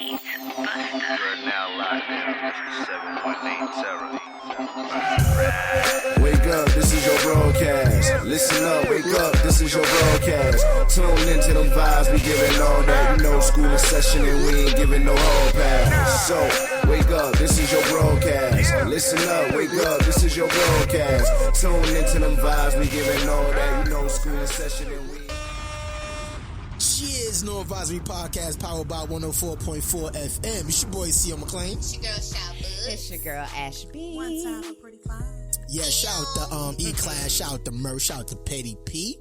You're now locked in with 718 Terror. Wake up, this is your broadcast. Listen up, wake up, this is your broadcast. Tune into them vibes, we giving all that. You know, school in session and we ain't giving no hall pass. So, wake up, this is your broadcast. Listen up, wake up, this is your broadcast. Tune into them vibes, we giving all that. You know, school in session and we. Cheers, No Advisory Podcast, powered by 104.4 FM. It's your boy, C.O. McClain. It's your girl, Shout Bud. It's your girl, Ashby. One time for Pretty Fine. Yeah, shout out to E-Class, shout out to Murph, shout out to Petty P,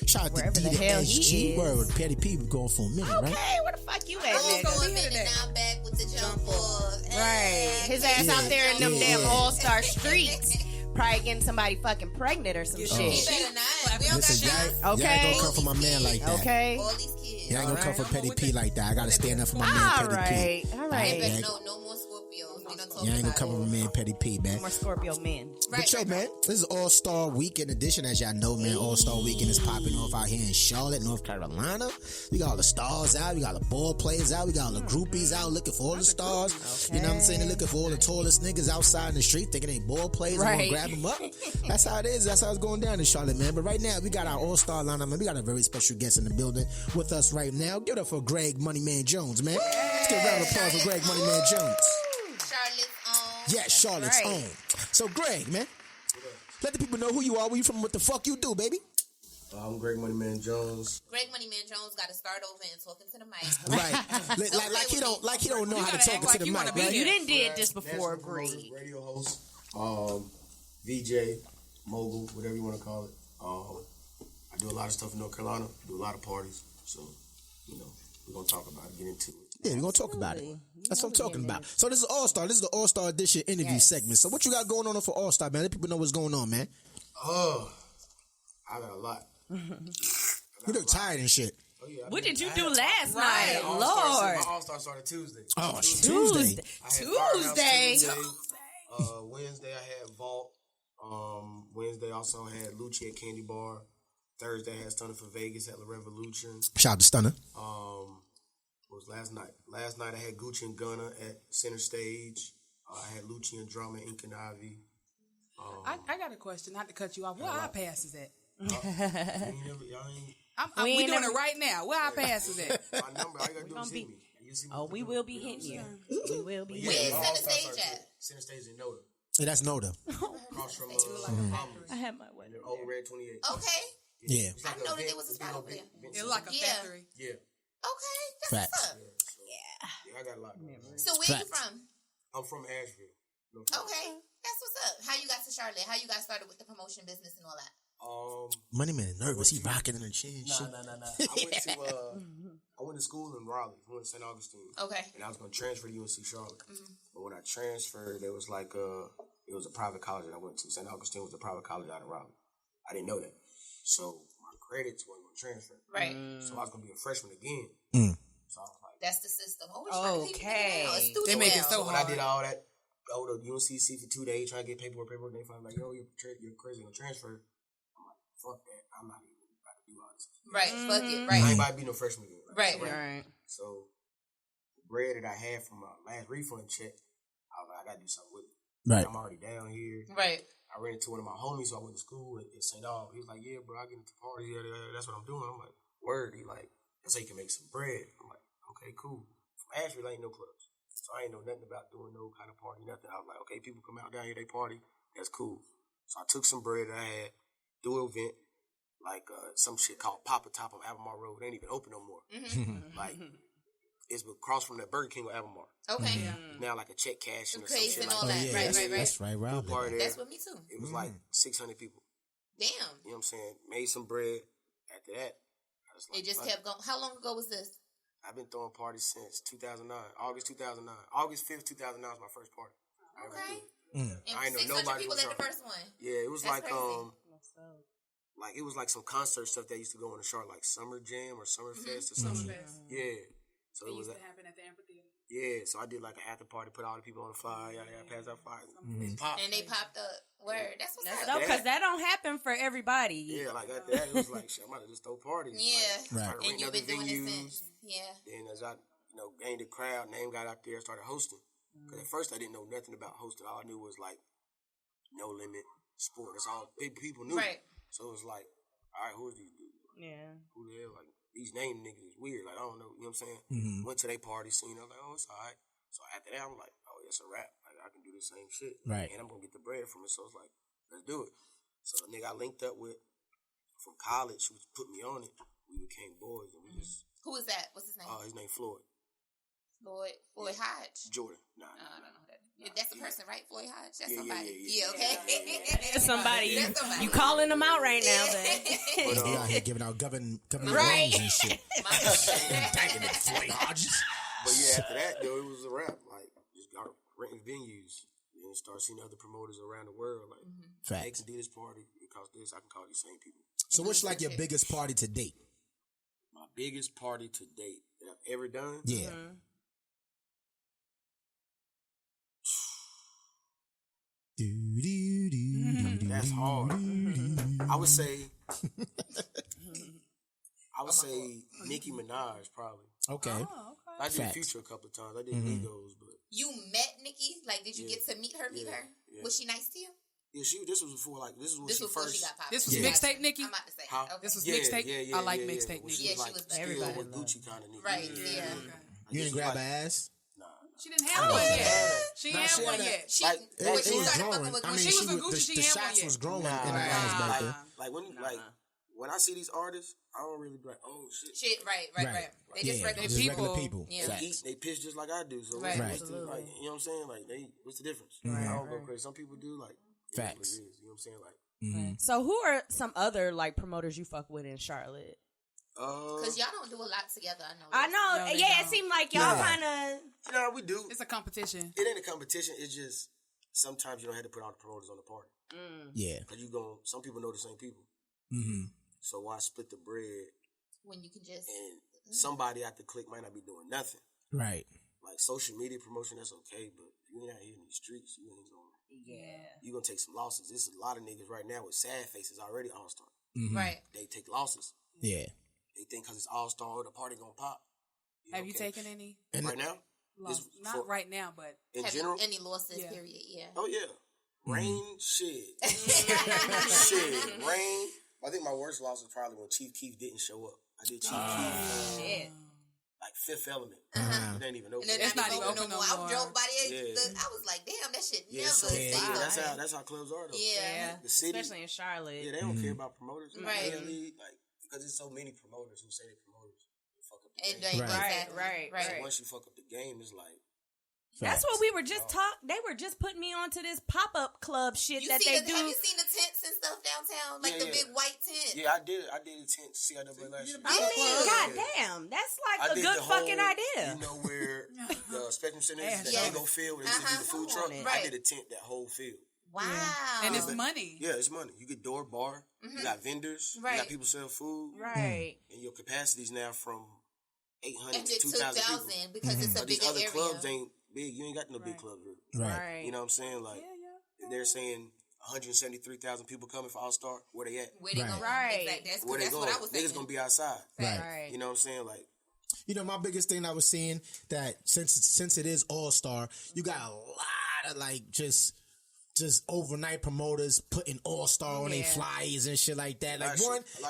shout out Wherever to the D to hell SG. he is. Word, Petty P was going for a minute, right? Okay, where the fuck you at, I'm nigga? going a minute now back with the jump off. Right. His ass out there in them damn All-Star streets. Probably getting somebody fucking pregnant or some shit. He better not. We don't Listen, got y'all ain't gonna come for my man like that. Okay. all these kids. Y'all ain't gonna come for Petty P like that. I gotta stand up for my man Petty P. All They right. better no more Scorpios. We don't talk Y'all ain't gonna about come for my man Petty P, man. More Scorpio men. But yo, man, this is All-Star Weekend edition. As y'all know, man, All-Star Weekend is popping off out here in Charlotte, North Carolina. We got all the stars out. We got the ball players out. We got all the groupies out looking for all the stars. Okay. You know what I'm saying? They're looking for all the tallest niggas outside in the street thinking they ball players. Right. Gonna grab them up. That's how it is. That's how it's going down in Charlotte, man. But right now, we got our All-Star lineup, man. We got a very special guest in the building with us right now. Give it up for GregMoneyManJones, man. Let's get a round of applause for GregMoneyManJones. Charlotte's own. Yeah, Charlotte's right. own. So, Greg, man, let the people know who you are, where you from, what the fuck you do, baby. I'm GregMoneyManJones. GregMoneyManJones got to start over and talking to the mic. Right. like he don't know how to talk act like to the you mic, wanna be right? You didn't did this before, National promoter, Greg. radio host, VJ, mogul, whatever you want to call it. I do a lot of stuff in North Carolina. Do a lot of parties. So, you know, we're going to talk about it, get into it. Yeah, we're going to talk about it. That's what I'm talking about. So this is All-Star. This is the All-Star Edition interview segment. So what you got going on for All-Star, man? Let people know what's going on, man. I got a lot. You look tired and shit. Oh, yeah, What did you do last night? My Lord. All-Star started Tuesday. Oh, it's Tuesday. I had Firehouse Tuesday. Wednesday I had Vault. Wednesday also had Lucci at Candy Bar. Thursday I had Stunner for Vegas at La Revolution. Shout out to Stunner. What was last night? Last night I had Gucci and Gunna at Center Stage. I had Lucci and Drama, Ink and Ivy. I got a question, not to cut you off. Where our pass is at? We doing it right now. Where our pass is at? My number, all you gotta do is hit me. You see me Oh, we will be hitting you. We will be Where hitting is you. Center Stage at? Center Stage in Noda. Yeah, that's Noda. Across from I had my way. Old Red 28. Okay. Yeah. It's I like know a that there was a spot over there. It look like a Yeah. factory. Yeah. Okay. That's Facts. what's up. Yeah, I got a lot. So where you Facts. from? I'm from Asheville. North Carolina. Okay. That's what's up. How you got to Charlotte? How you got started with the promotion business and all that? Money man is nervous. He rocking in the chin and shit. I went to school in Raleigh. I went to St. Augustine. Okay. And I was going to transfer to UNC Charlotte. But when I transferred, there was like it was a private college that I went to. St. Augustine was a private college out of Raleigh. I didn't know that. So my credits weren't going to transfer. Right. So I was going to be a freshman again. So I was like, That's the system. Always Okay. They make it so when I hard. did all that, go to UNCC for 2 days, trying to get paperwork, and they find like, yo, you're crazy on transfer. I'm like, fuck that. I'm not even about to do all this. Right. Fuck it. I Right. ain't about to be no freshman again. Right. Right. So the bread that I had from my last refund check, I was like, I got to do something with it. Right. I'm already down here. Right. I ran into one of my homies who I went to school at St. Aug. He was like, yeah, bro, I get into parties. Yeah, that's what I'm doing. I'm like, word. He like, that's how you can make some bread. I'm like, okay, cool. From Asheville, ain't no clubs. So I ain't know nothing about doing no kind of party, nothing. I was like, okay, people come out down here, they party. That's cool. So I took some bread that I had, do an event, like some shit called Papa Top on Albemarle Road. It ain't even open no more. Like, it's across from that Burger King with Albemarle. Okay. Now like a check cashing or some Crazy shit and like all that. that. Right. That's right, Rob. Party there. That's with me too. It was like 600 people. Damn. You know what I'm saying? Made some bread. After that, I was like, It just fuck kept going. How long ago was this? I've been throwing parties since 2009. August 2009. August 5th, 2009 was my first party. Okay. And I ain't know 600 nobody people was at the on. first one. Yeah, it was That's like crazy. like it was like some concert stuff that used to go on the Charlotte, like Summer Jam or Summer Fest or something. Fest. Yeah. So it was used to happen at the amphitheater. yeah. So I did like an after party, put all the people on the fire, passed out fire. They popped. And they popped up. Word. That's what's That's up. dope because that don't happen for everybody. Yeah, like after that, it was like shit. I might have just throw parties. Yeah. Like, Right. try to And rent you've other been doing it venues. since. Yeah. Then as I gained a crowd, name got out there, started hosting. Because at first I didn't know nothing about hosting. All I knew was like No Limit, sport. That's all big people knew. Right. So it was like, all right, who is these dudes? Yeah. Who the hell? Like, these name niggas is weird. Like, I don't know. You know what I'm saying? Went to their party scene. I was like, oh, it's all right. So after that, I'm like, oh, it's a rap. Like, I can do the same shit. Right. And I'm going to get the bread from it. So it's like, let's do it. So the nigga I linked up with from college who put me on it, we became boys. And we just... Who is that? What's his name? His name Floyd. Floyd Hodge. Jordan. Nah. I don't know who that. That's a person, right? Floyd Hodge. That's Yeah, somebody. yeah. Okay. That's somebody. That's somebody. You calling them out right now, then. But, He out here giving out government Right. loans and shit. Indicting the Floyd Hodges. But yeah, after that, though, it was a wrap. Like, just got renting venues. And start seeing other promoters around the world. Like, they Facts. can do this party. It costs this. I can call these same people. So what's like your biggest party to date? My biggest party to date that I've ever done? Yeah. That's hard. I would say Nicki Minaj probably. Okay. Oh, okay. I did Facts. Future a couple of times. I did Migos, but You met Nikki? Like, did you get to meet her? Yeah. Was she nice to you? yeah, this was before this is when This she was before first. she got popular. This was Yeah. mixtape Nikki. I'm about to say. Huh? Okay. This was mixtape. I like mixtape When Nikki. she was Yeah, she like was still everybody with loved Gucci kind of Nicki. Right, Yeah. yeah. You didn't grab her ass? Nah. She didn't have one yet. She Nah, ain't she had one had a- yet. She, Like, when It she was started growing. fucking with I Gucci, mean, she was with Gucci, the she ain't shots one yet. was growing Nah, in her ass back then. when I see these artists, I don't really be like, oh shit. shit, right. They just Yeah, regular just people. regular people. Yeah. They Facts. eat, they piss just like I do. So Right. what's the, Absolutely. like, you know what I'm saying? Like, what's the difference? Right. I don't go crazy. Some people do. Like, it is what it Facts. is, you know what I'm saying? Like, So who are some other like promoters you fuck with in Charlotte? Because y'all don't do a lot together, I know. I know. No, they Yeah, don't. it seemed like y'all Yeah. kind of. no, we do. It's a competition. It ain't a competition. It's just sometimes you don't have to put all the promoters on the party. Yeah. Cause some people know the same people. So why split the bread? when you can just. And somebody at the clique might not be doing nothing. Right. Like social media promotion, that's okay, but if you ain't out here in these streets, you ain't gonna. Yeah. You gonna take some losses. There's a lot of niggas right now with sad faces already Allstar. Right. They take losses. Yeah. They think because it's Allstar, the party gonna pop. Have you taken any? And right now? Loss? Not for- right now, but In Have general? any losses, Yeah. period, yeah. Oh yeah. Rain, shit. Shit. Rain. I think my worst loss was probably when Chief Keef didn't show up. I did Chief Keef. Shit. Like Fifth Element. Uh-huh. It ain't even open. And then It's not not even open no more. no I drove by there. Yeah. I was like, damn, that shit Yeah, never so stayed yeah, on. that's how clubs are though. Yeah. The city, Especially in Charlotte. yeah, they don't care about promoters. Right. Really, like because there's so many promoters who say they're promoters, they fuck up the And game. Right. Right. Once you fuck up the game, it's like That's what we were just They were just putting me onto this pop-up club shit that they do. Have you seen the tents and stuff downtown? Like the big white tent? yeah, I did a tent CIW last year. I mean, goddamn, that's I like a did good the whole, fucking idea. You know where the Spectrum Center is, that Yes. Lego field where they used to do the food truck? Right. I did a tent that whole field. Wow. and it's money. Yeah, it's money. You get door bar, you got vendors, you Right. got people selling food, Right. and your capacity's now from 800 And to to 2,000 people. 2,000 because it's a But these bigger other area. clubs ain't big. You ain't got no big clubs really. Right. You know what I'm saying? Like, if they're saying 173,000 people coming for All-Star, where they at? Where they going? Right. Exactly. Where they That's going? what I was thinking. Niggas gonna be outside. Right. You know what I'm saying? Like, You know, my biggest thing I was seeing that since it is All-Star, you got a lot of like just overnight promoters putting All-Star on their flyers and shit like that. Like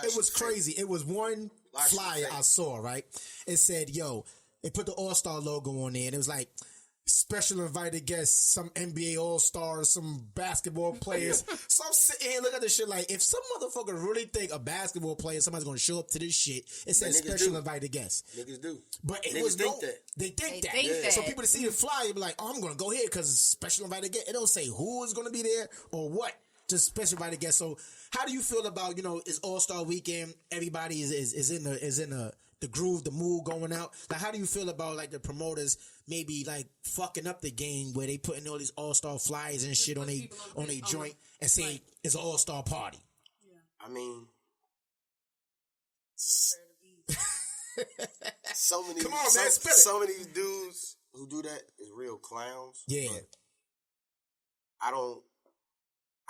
it was crazy. It was one flyer I saw, right? It said, yo, they put the All-Star logo on there and it was like special invited guests, some NBA All-Stars, some basketball players. So I'm sitting here looking at this shit like, if some motherfucker really think a basketball player, somebody's gonna show up to this shit, it says niggas special do. invited guests. niggas do. But it Niggas was think that. They think that. think that. So people to see the flyer be like, oh, I'm going to go here because it's special invited guest. It don't say who is going to be there or what. Just special invited guest. So how do you feel about, it's All-Star weekend. Everybody is in the groove, the mood going out. Like, how do you feel about like the promoters maybe like fucking up the game where they putting all these All-Star flyers and shit on a joint and saying it's an All-Star party? I mean, so many. Come on, man, spill it. Some of these dudes who do that is real clowns. Yeah. but I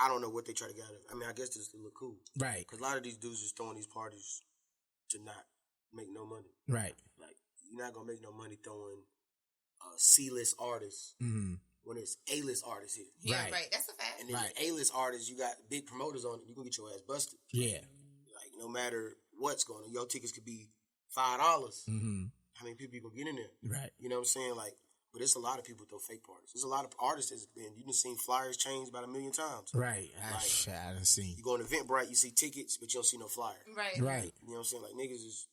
don't know what they try to get out of it. I mean, I guess just to look cool. Right. Because a lot of these dudes just throwing these parties to not make no money. Right. Like, you're not gonna make no money throwing C-list artists when it's A-list artists here. Yeah, Right. right. That's a fact. And then the A-list artists, you got big promoters on it. You can get your ass busted. Yeah. Like no matter what's going on, your tickets could be $5. Mm-hmm. How many people you gonna get in there? Right. You know what I'm saying? Like, but it's a lot of people throw fake parties. There's a lot of artists that's been. You done seen flyers changed about 1 million times. Right. Like, I done seen. You go on Eventbrite, you see tickets, but you don't see no flyer. Right. Right. You know what I'm saying? Like niggas is.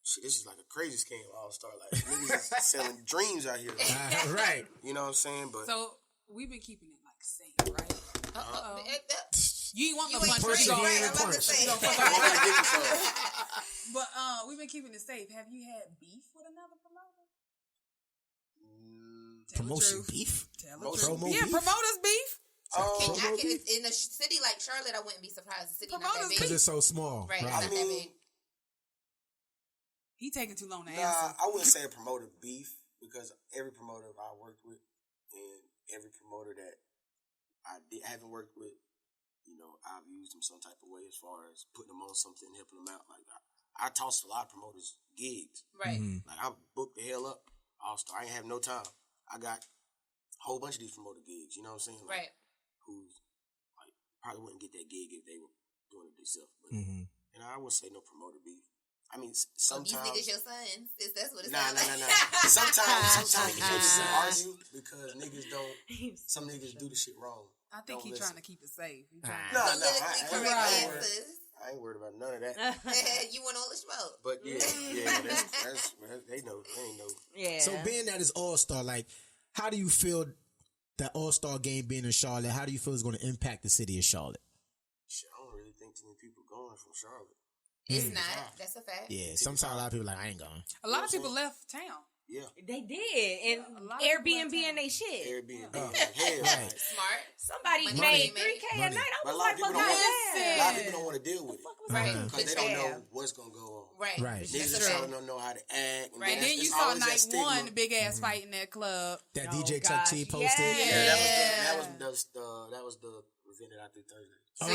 Shit, this is like a crazy scam, Allstar. Like niggas is selling dreams out here. Right. You know what I'm saying? But So we've been keeping it like safe, right? You ain't want no ain't punch. free, You right? gonna- I'm about to say. I wanna give you some. But we've been keeping it safe. Have you had beef with another promoter? Tell the Promotion truth. beef. Tell the Promotion truth. beef? Yeah, promoters beef. In a city like Charlotte, I wouldn't be surprised. The city not that Promoters big. Because it's so small. Right. Right. It's not that big. He taking too long to Nah, answer. I wouldn't say a promoter beef because every promoter I worked with and every promoter that haven't worked with, you know, I've used them some type of way as far as putting them on something, helping them out. Like I tossed a lot of promoters gigs. Right. Like I booked the hell up. Allstar. I ain't have no time. I got a whole bunch of these promoter gigs. You know what I'm saying? Like, Right. Who's like probably wouldn't get that gig if they were doing it themselves. But and I wouldn't say no promoter beef. I mean, sometimes These niggas your sons. That's what it Nah. sounds like. Sometimes niggas argue because niggas don't. Some niggas do the shit wrong. I think he's trying to keep it safe. He trying No, Politically correct answers. I ain't worried about none of that. You want all the smoke. But yeah, that's they know. They ain't know. Yeah. So being that it's All-Star, like, how do you feel that All-Star game being in Charlotte, how do you feel it's going to impact the city of Charlotte? Shit, I don't really think too many people going from Charlotte. It's not. That's a fact. Yeah, sometimes a lot of people are like, I ain't going. A lot of people left town. Yeah, They did. And A lot of Airbnb people and they shit. Airbnb. Oh, Hell, right. Smart. Somebody Money made made. 3K a Money. night. I But a was lot like, of people well, don't want. listen. A lot of people don't want to deal with it Right. because they don't know what's gonna go on. Right. Right. Niggas That's in a fact. Charlotte don't know how to act. Right. And then you it's saw always that night stigma. one, the big ass fight in that club. That Oh, DJ Chuck T gosh, posted. Yeah, that was the event that I did Thursday. Oh,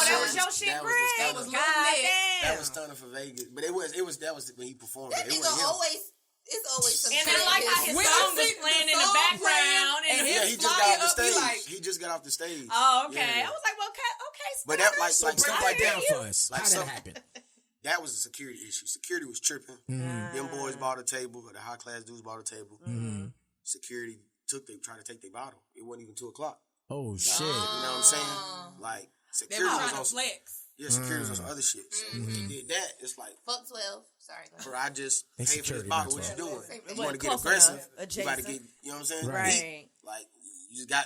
that was your shit, That was Greg. the- that was Lil God Ned. damn. That was stunning for Vegas, but that was when he performed. That it nigga wasn't him. always. It's always some And shit I like in how his- his When song I was see playing the in the song background. playing, And his Yeah, he just flyer got off the up, he stage. like- He just got off the stage. Oh, okay. Yeah. I was like, well, okay. But that, like So stuff break like that down that. for us. Like How some- that happened? That was a security issue. Security was tripping. Them boys bought a table, or the high class dudes bought a table. Security tried to take their bottle. It wasn't even 2:00. Oh, shit. You know what I'm saying? Like They security were was trying to on flex. yeah, security was on some other shit. So when they did that, it's like, Fuck 12. Sorry. Go ahead. bro, I just They paid for this security, bottle. not What you 12. doing? It You want to get wasn't aggressive? close enough, You got to adjacent. get, you know what I'm saying? Right. Beat. Like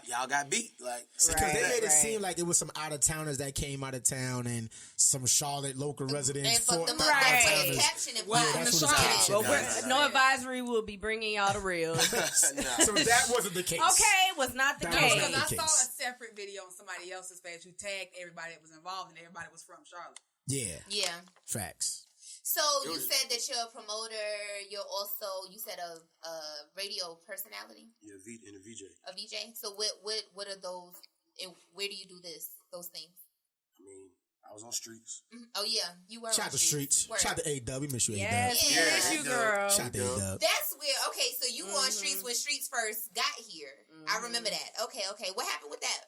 y'all got beat. Like Because they Right, made it right. seem like it was some out-of-towners that came out of town and some Charlotte local residents And fuck fought them the up. Right. That's what out-of-towners. the caption and Well, Yeah, in that's the what the Charlotte. caption Well, was. no advisory will be bringing y'all the real. Nah. So that wasn't the case. Okay, was not the That was case. not Because I the saw case. a separate video on somebody else's page who tagged everybody that was involved, and everybody was from Charlotte. Yeah, Yeah. facts. So you said that you're a promoter. You're also, you said a radio personality, Yeah, and a VJ. a VJ. So what are those? And where do you do those things? I mean, I was on streets. Oh yeah, you were. Shout on out to Streets. Word. Shout out to A-Dub. We miss you, Yes, A-Dub. Yeah. miss you, girl. Shout out to A-Dub. That's where. Okay, so you were on streets when streets first got here. I remember that. Okay. What happened with that?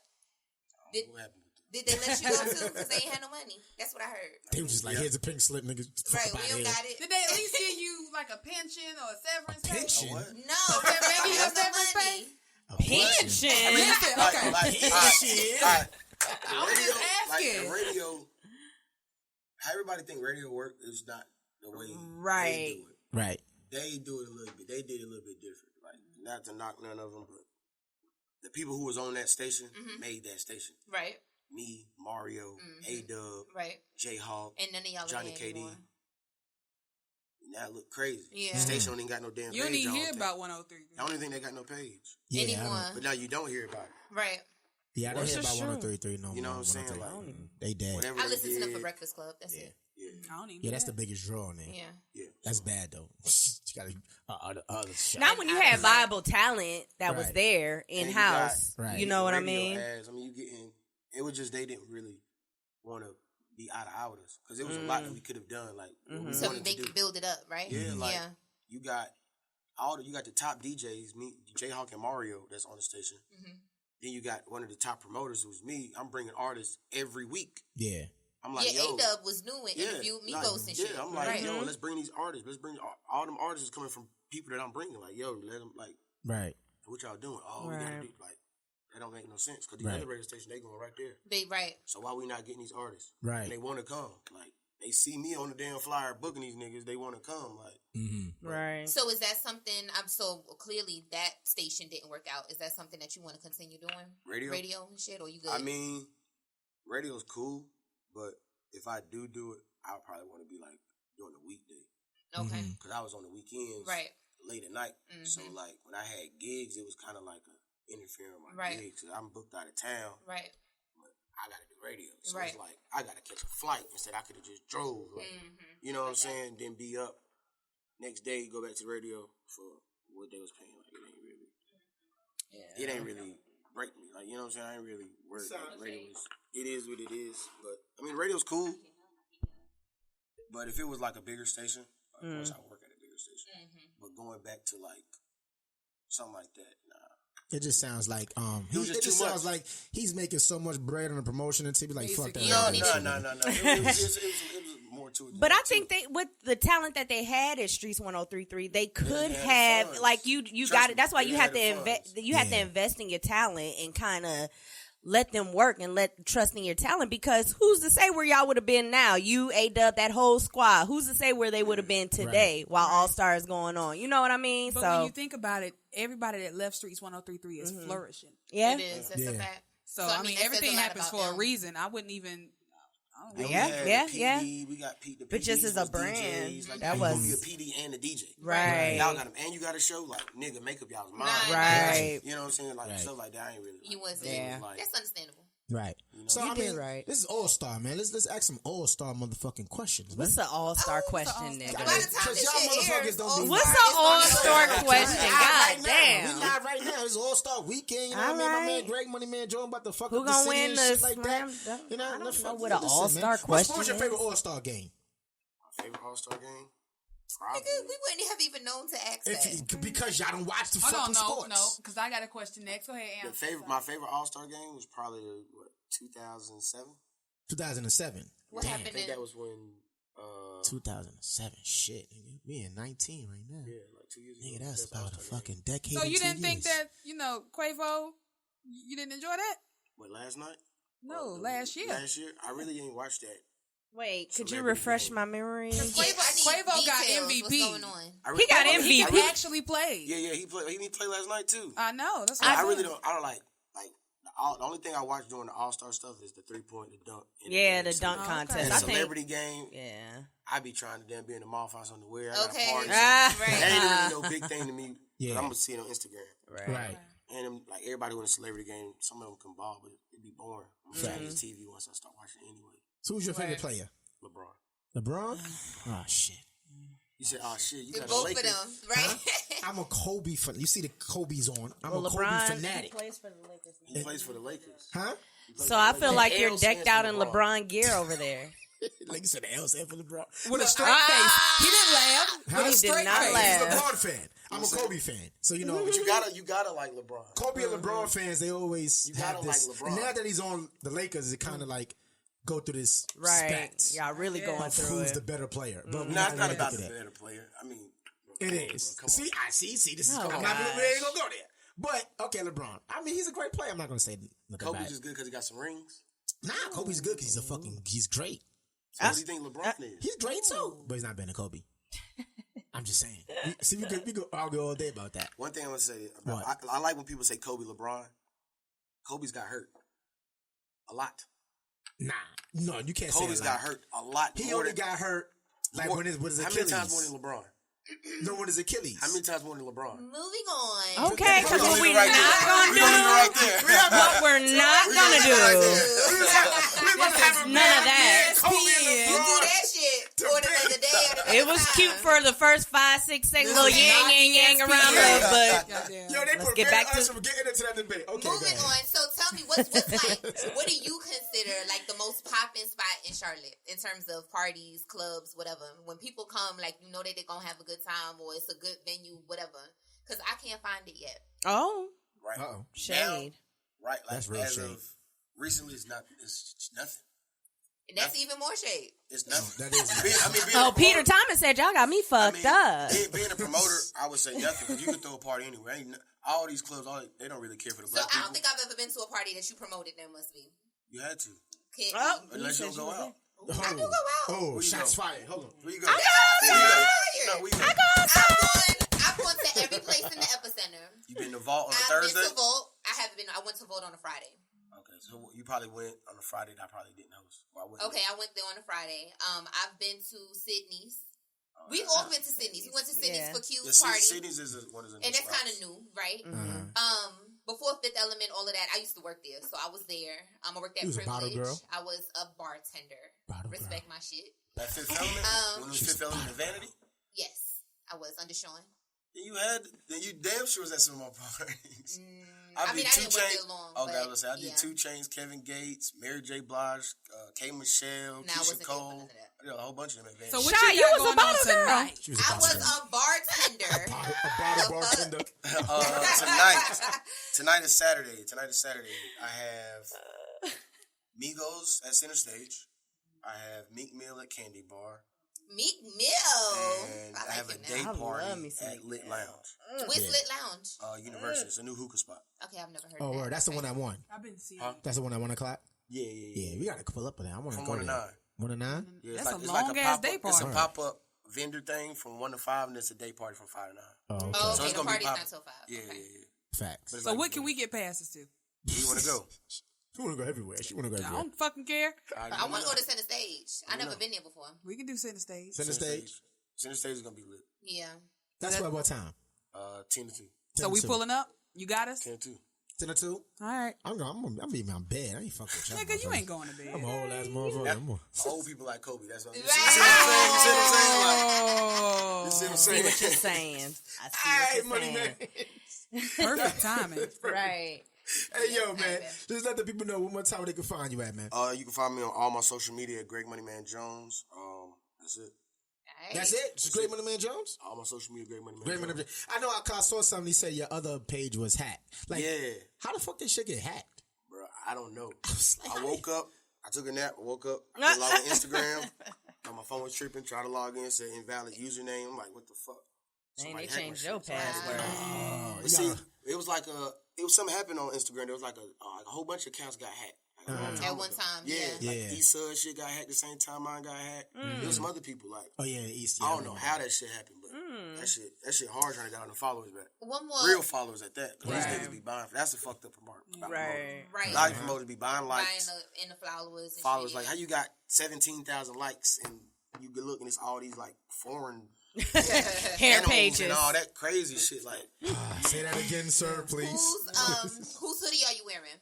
What happened with that? Did they let you go too? Because they ain't had no money. That's what I heard. They was just like, here's a pink slip, nigga. Fuck Right, up we outta don't here. got it. Did they at least give you like a pension or a severance pay? Pension? A what? No, Maybe you a have the severance money. pay? A Pension. Listen, okay. Alright, I was just asking. the radio, how everybody think radio work is not the way Right. they do it. Right. They do it a little bit. They did it a little bit different. Like, not to knock none of them, but the people who was on that station made that station. Right, Me, Mario, A-Dub, right. J-Hawk, And none of y'all are Johnny there KD. anymore. Now it look crazy. Yeah. The station don't even got no damn You don't page. even I hear don't about think. 103. I don't even think they got no page. Yeah, Anymore. But now you don't hear about it. Right. I don't What's hear the about show? 103 no more. You know what I'm saying? 103. Like, They dead. whatever I they listen to them did, for Breakfast Club. That's it. Yeah, I don't even Yeah, know that's the that. biggest draw on there. Yeah. yeah. That's bad, though. You got other shit. Not when you had viable talent that was Right. there And you in-house. got- You know what I radio mean? ads. I mean, you getting, it was just they didn't really want to be out of hours because there was a lot that we could have done. Like, what we So wanted they to do. could build it up, right? Yeah, like, yeah. you got the top DJs, me, Jayhawk and Mario, that's on the station. Mm-hmm. Then you got one of the top promoters, who's me. I'm bringing artists every week. Yeah. I'm like, yo, A-Dub was new and interviewed Migos and shit. Yeah, I'm like, yo, let's bring these artists. Let's bring all them artists coming from people that I'm bringing. Like, yo, let them, like, right. What y'all doing? Oh, we gotta do, like, that don't make no sense. Because the other radio station, they going right there. Right. So why we not getting these artists? Right. And they want to come. Like, they see me on the damn flyer booking these niggas. They want to come. Like, Right. So is that something? So clearly that station didn't work out. Is that something that you want to continue doing? Radio and shit, or you good? I mean, radio's cool, but if I do it, I'll probably want to be like during the weekday. Okay. Because I was on the weekends, late at night. Mm-hmm. So like when I had gigs, it was kind of like interfering with my gigs. Cause I'm booked out of town. Right. I gotta do radio. So it's like I gotta catch a flight. Instead I could have just drove. Like, you know what I'm saying? Then be up next day, go back to radio for what they was paying. Like it ain't really break me. Like, you know what I'm saying? I ain't really worried about radio. It is what it is. But I mean radio's cool. But if it was like a bigger station, of course I work at a bigger station. But going back to like something like that, nah. It just sounds like it just sounds like he's making so much bread on the promotion and to be like, fuck that. No. It was more to it. But I think they, with the talent that they had at Streets 1033, they could have fun. Like you got it. That's why you have to invest. You have to invest in your talent and kind of let them work and trust in your talent, because who's to say where y'all would have been now? You, A-Dub, that whole squad. Who's to say where they would have been today while All-Star is going on? You know what I mean? But when you think about it, everybody that left Streets 1033 is flourishing. Yeah. It is. That's a fact. So I mean everything happens for a reason. I wouldn't even... Yeah. We got Pete. The but PDs just as a brand, DJs, like, that was was a PD and a DJ. Right. Y'all got them, and you got a show like nigga, make up y'all's mind. Right. You know what I'm saying? Like stuff like that. I ain't really. You wasn't. Like, that's understandable. Right. You know, so I mean, this is All-Star, man. Let's ask some All-Star motherfucking questions, man. What's an All-Star question, nigga? By the time this shit airs, what's an All-Star question? God damn. We live right now. It's All-Star weekend. You know what I mean? My man GregMoneyManJones about to fuck who up the gonna city win and the shit like that. You know, I don't know what an Listen, All-Star man. question What's your favorite All-Star game? My favorite All-Star game? Nigga, we wouldn't have even known to ask that. Because y'all don't watch the fucking sports. No, because I got a question next. Go ahead, answer. My favorite All-Star game was probably 2007. 2007. What happened? I think that was when 2007. Shit, nigga. We in 19 right now. Yeah, like 2 years ago. Nigga, that's about a fucking decade. So you didn't think that, Quavo, you didn't enjoy that? What, last night? No, last year. Last year? I really ain't watched that. Wait, could you refresh my memory? Quavo got MVP. What's going on? He got MVP. He actually played. Yeah, he played. He played last night too. I know. That's I really don't. I don't like. The only thing I watch during the All-Star stuff is the 3-point, the dunk. The dunk contest. And I celebrity game. Yeah. I be trying to damn be in the mall house on the way. Okay. Right. That ain't really no big thing to me. Yeah. But I'm gonna see it on Instagram. Right. And like everybody with a celebrity game, some of them can ball, but it'd be boring. I'm gonna change the TV once I start watching it anyway. So who's your favorite player? LeBron? Oh shit. You said, oh shit, you got both Lakers. of them, right? Huh? I'm a Kobe fan. You see the Kobe's on. I'm a Kobe LeBron, fanatic. He plays for the Lakers. He plays for the Lakers. Huh? So I feel like you're decked out in LeBron gear over there. Like you said, the L stand for LeBron. With a straight face. He didn't laugh. With a straight face. He's a LeBron fan. I'm a Kobe fan. So you know, but you gotta like LeBron. Kobe and LeBron fans, they always have this. Like LeBron. And now that he's on the Lakers, it kind of like go through this spats. Y'all really going through who's it. the better player? But it's not about the better player. I mean, it is. See, this is. Oh, I'm not gonna go there. But okay, LeBron. I mean, he's a great player. I'm not gonna say nothing Kobe's bad. just good because he got some rings. Nah, Kobe's good because he's great. So what do you think LeBron is? He's great too, but he's not better than Kobe. I'm just saying. We could argue all day about that. One thing I'm gonna say about I like when people say Kobe, LeBron. Kobe's got hurt a lot. Nah, no, you can't say Kobe's got hurt a lot. He only got hurt like when his Achilles. How many times more than LeBron? No, when his Achilles. How many times more than LeBron? Moving on. Okay, because what we're not gonna do, what we're not gonna do, none of that. You do that shit for the day of the It was cute for the first 5-6 seconds, little yang around us, but let's get back to getting into that debate. Okay, moving on. So tell me, what's like? What do you consider like the most popping spot in Charlotte in terms of parties, clubs, whatever? When people come, like you know that they're gonna have a good time or it's a good venue, whatever. Because I can't find it yet. Oh, right. Shade. Now, right, like that's real as shade. of recently, it's nothing. And that's even more shade. It's nothing. That is. Peter Thomas said y'all got me fucked up. Being a promoter, I would say nothing because you can throw a party anywhere. All these clubs, they don't really care for the black people. So I don't think I've ever been to a party that you promoted. There must be. You had to. Unless you don't go out. I do go out. Oh, shots fired. Hold on. Where you go? I go outside. I've gone to every place in the epicenter. You been to Vault on a Thursday? I've been to Vault. I haven't been. I went to Vault on a Friday. Okay, so you probably went on a Friday that I probably didn't host. I went there on a Friday. I've been to Sydney's. We've all been to Sydney's. We went to Sydney's for Q's party. Sydney's is one of the and that's kind of new, right? Mm-hmm. Before Fifth Element, all of that, I used to work there, so I was there. I worked at Privilege. I was a bartender. Respect my shit. At Fifth Element, when it was Fifth Element in Vanity. Yes, I was under Sean. You damn sure was at some of my parties. I didn't work there long. Oh, God, I did 2 Chainz, Kevin Gates, Mary J. Blige, K. Michelle, Keisha Cole. I did a whole bunch of them at Vanity. So what you was a bottle tonight? I was a bartender. a bottle bartender. Tonight is Saturday. I have Migos at Center Stage. I have Meek Mill at Candy Bar. Meek Mill. And I have a day party at Lit Lounge. Where's Lit Lounge? University. It's a new hookah spot. Okay, I've never heard of that. Oh, word. That's the one I won. I've been seeing That's the one at 1 o'clock? Yeah. We got to pull up with that. I want to go From 1 to 9. 1 to 9? Yeah, that's a long-ass day party. It's a pop-up vendor thing from 1 to 5, and it's a day party from 5 to 9. Oh, okay. So it's the gonna party's be not till 5. Yeah. Facts. So what can we get passes to? You want to go? She want to go everywhere. I don't fucking care. I want to go to Center Stage. I've never been there before. We can do Center Stage. Center Stage is going to be lit. Yeah. That's what time? 10 to 2. So we pulling up? You got us? 10 to 2. 10 to 2? All right. I'm be in my bed. I ain't fucking with y'all. Nigga, you ain't going to bed. I'm a whole ass motherfucker. Old people like Kobe. That's what I'm saying. You see what I'm saying? I see what you're saying. I see what you're saying. Perfect timing. Right. Hey, yo, man. Just let the people know one more time where they can find you at, man. You can find me on all my social media at GregMoneyManJones. That's it. That's it? Just GregMoneyManJones? All my social media, GregMoneyManJones. I know I saw something. He said your other page was hacked. Like, how the fuck did shit get hacked? Bro, I don't know. I woke up. I took a nap. I woke up. I logged on Instagram. My phone was tripping. Tried to log in. Said invalid username. I'm like, what the fuck? And they changed your password. See, it was like something happened on Instagram. There was like a whole bunch of accounts got hacked. At one time, Like Issa shit got hacked the same time mine got hacked. There was some other people like. Oh yeah, East. I don't know how that shit happened, but that shit hard trying to get on the followers back. One more real followers at that. These niggas be buying. That's the fucked up part. Right. A lot of promoters be buying likes, buying the followers. And followers shit, like how you got 17,000 likes and you good looking. It's all these like foreign hair pages and all that crazy shit. Like say that again, sir, please. Whose hoodie are you wearing?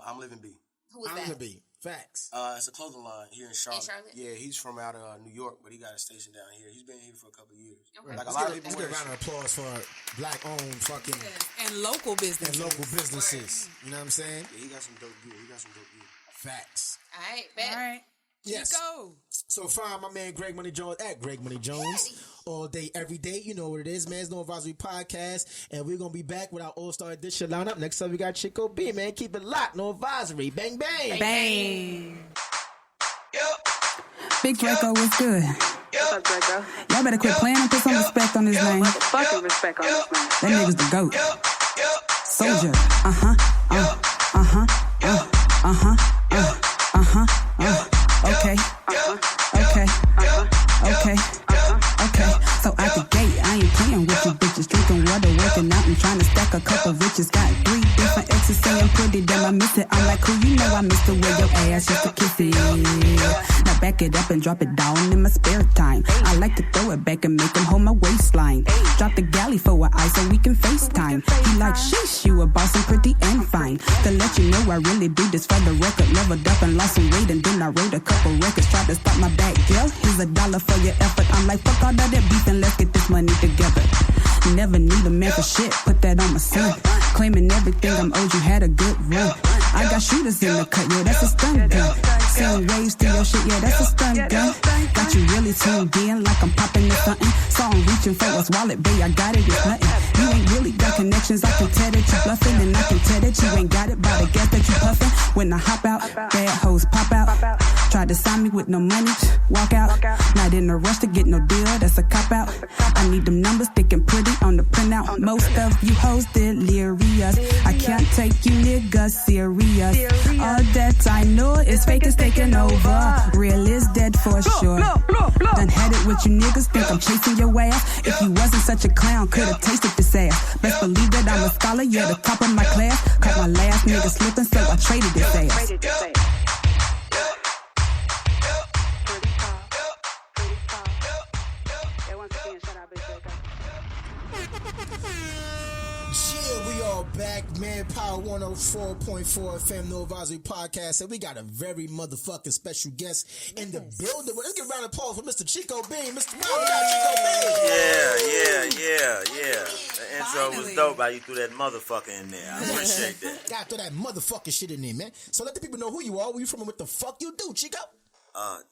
I'm Living B. Who is I'm that? Living B. Facts. It's a clothing line here in Charlotte. Yeah, he's from out of New York, but he got a station down here. He's been here for a couple of years. Okay. Like a lot of people. Let's get a round of applause for black-owned fucking and local businesses. You know what I'm saying? Yeah, he got some dope gear. Facts. All right. Yes. Chico. So find my man Greg Money Jones at Greg Money Jones all day, every day. You know what it is, man. It's No Advisory Podcast, and we're gonna be back with our All-Star Edition lineup. Next up, we got Chico B. Man, keep it locked. No Advisory. Bang bang. Bang. Big Draco was good. What's up, Draco? Y'all better quit playing and put some respect on his name. Fucking respect on this man. That nigga's the GOAT. Soldier. Okay. So out the gate, I ain't playing sitting with you bitches, drinking water, working out and trying to stack a couple riches. Got 3 different exes saying pretty, damn I miss it. I'm like, cool, you know I miss the way your ass used to kiss it. Now back it up and drop it down in my spare time. I like to throw it back and make him hold my waistline. Drop the galley for an eye so we can FaceTime. He like, sheesh, you a boss and pretty and fine. To let you know I really do this for the record. Leveled up and lost some weight and then I rate a couple records. Tried to stop my back, girl. Here's $1 for your effort. I'm like, fuck all of that beef and let's get this money together. Never need a man for shit, put that on my son. Claiming everything I'm owed, you had a good run. I got shooters in the cut, yeah, that's a stun gun. Seeing waves through your shit, yeah, that's a stun gun. Got you really tuned in like I'm popping at something. Saw him reaching for his wallet, babe, I got it, it's nothing. You ain't really got connections, I can tell that you bluffing. And I can tell that you ain't got it by the gas that you puffing. When I hop out, bad hoes pop out. Tried to sign me with no money, walk out. Not in a rush to get no deal, that's a cop out. I need them numbers thick and pretty on the printout. Most of you hoes delirious. I can't take you niggas serious. All that I know is fake is taking over. Real is dead for sure. Done had it with you niggas, think I'm chasing your ass. If you wasn't such a clown, could've tasted this ass. Best believe that I'm a scholar, yeah, the top of my class. Caught my last nigga slipping, so I traded this ass. Yeah, we all back, man. Power 104.4 FM No Advisory Podcast. And we got a very motherfucking special guest in the building. Well, let's get a round of applause for Mr. Chico Bean. Mr. Wow, we got Chico Bean. Yeah. The intro was dope. How you threw that motherfucker in there. I appreciate that. Gotta throw that motherfucking shit in there, man. So let the people know who you are, where you from, and what the fuck you do, Chico.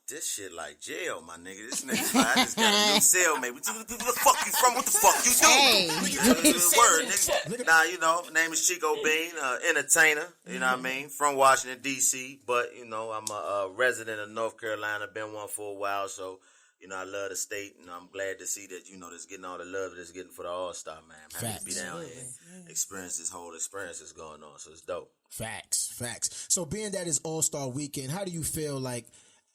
This shit like jail, my nigga. This nigga, I just got a new cellmate. What the fuck you from? What the fuck you do? Hey. Word, nigga. Nah, you know, my name is Chico Bean, entertainer, you know what I mean, from Washington, D.C., but, you know, I'm a resident of North Carolina, been one for a while, so, you know, I love the state, and I'm glad to see that, you know, that's getting all the love that it's getting for the All-Star, man. I'm happy to be down here, experience this whole experience that's going on, so it's dope. Facts. So being that it's All-Star Weekend, how do you feel like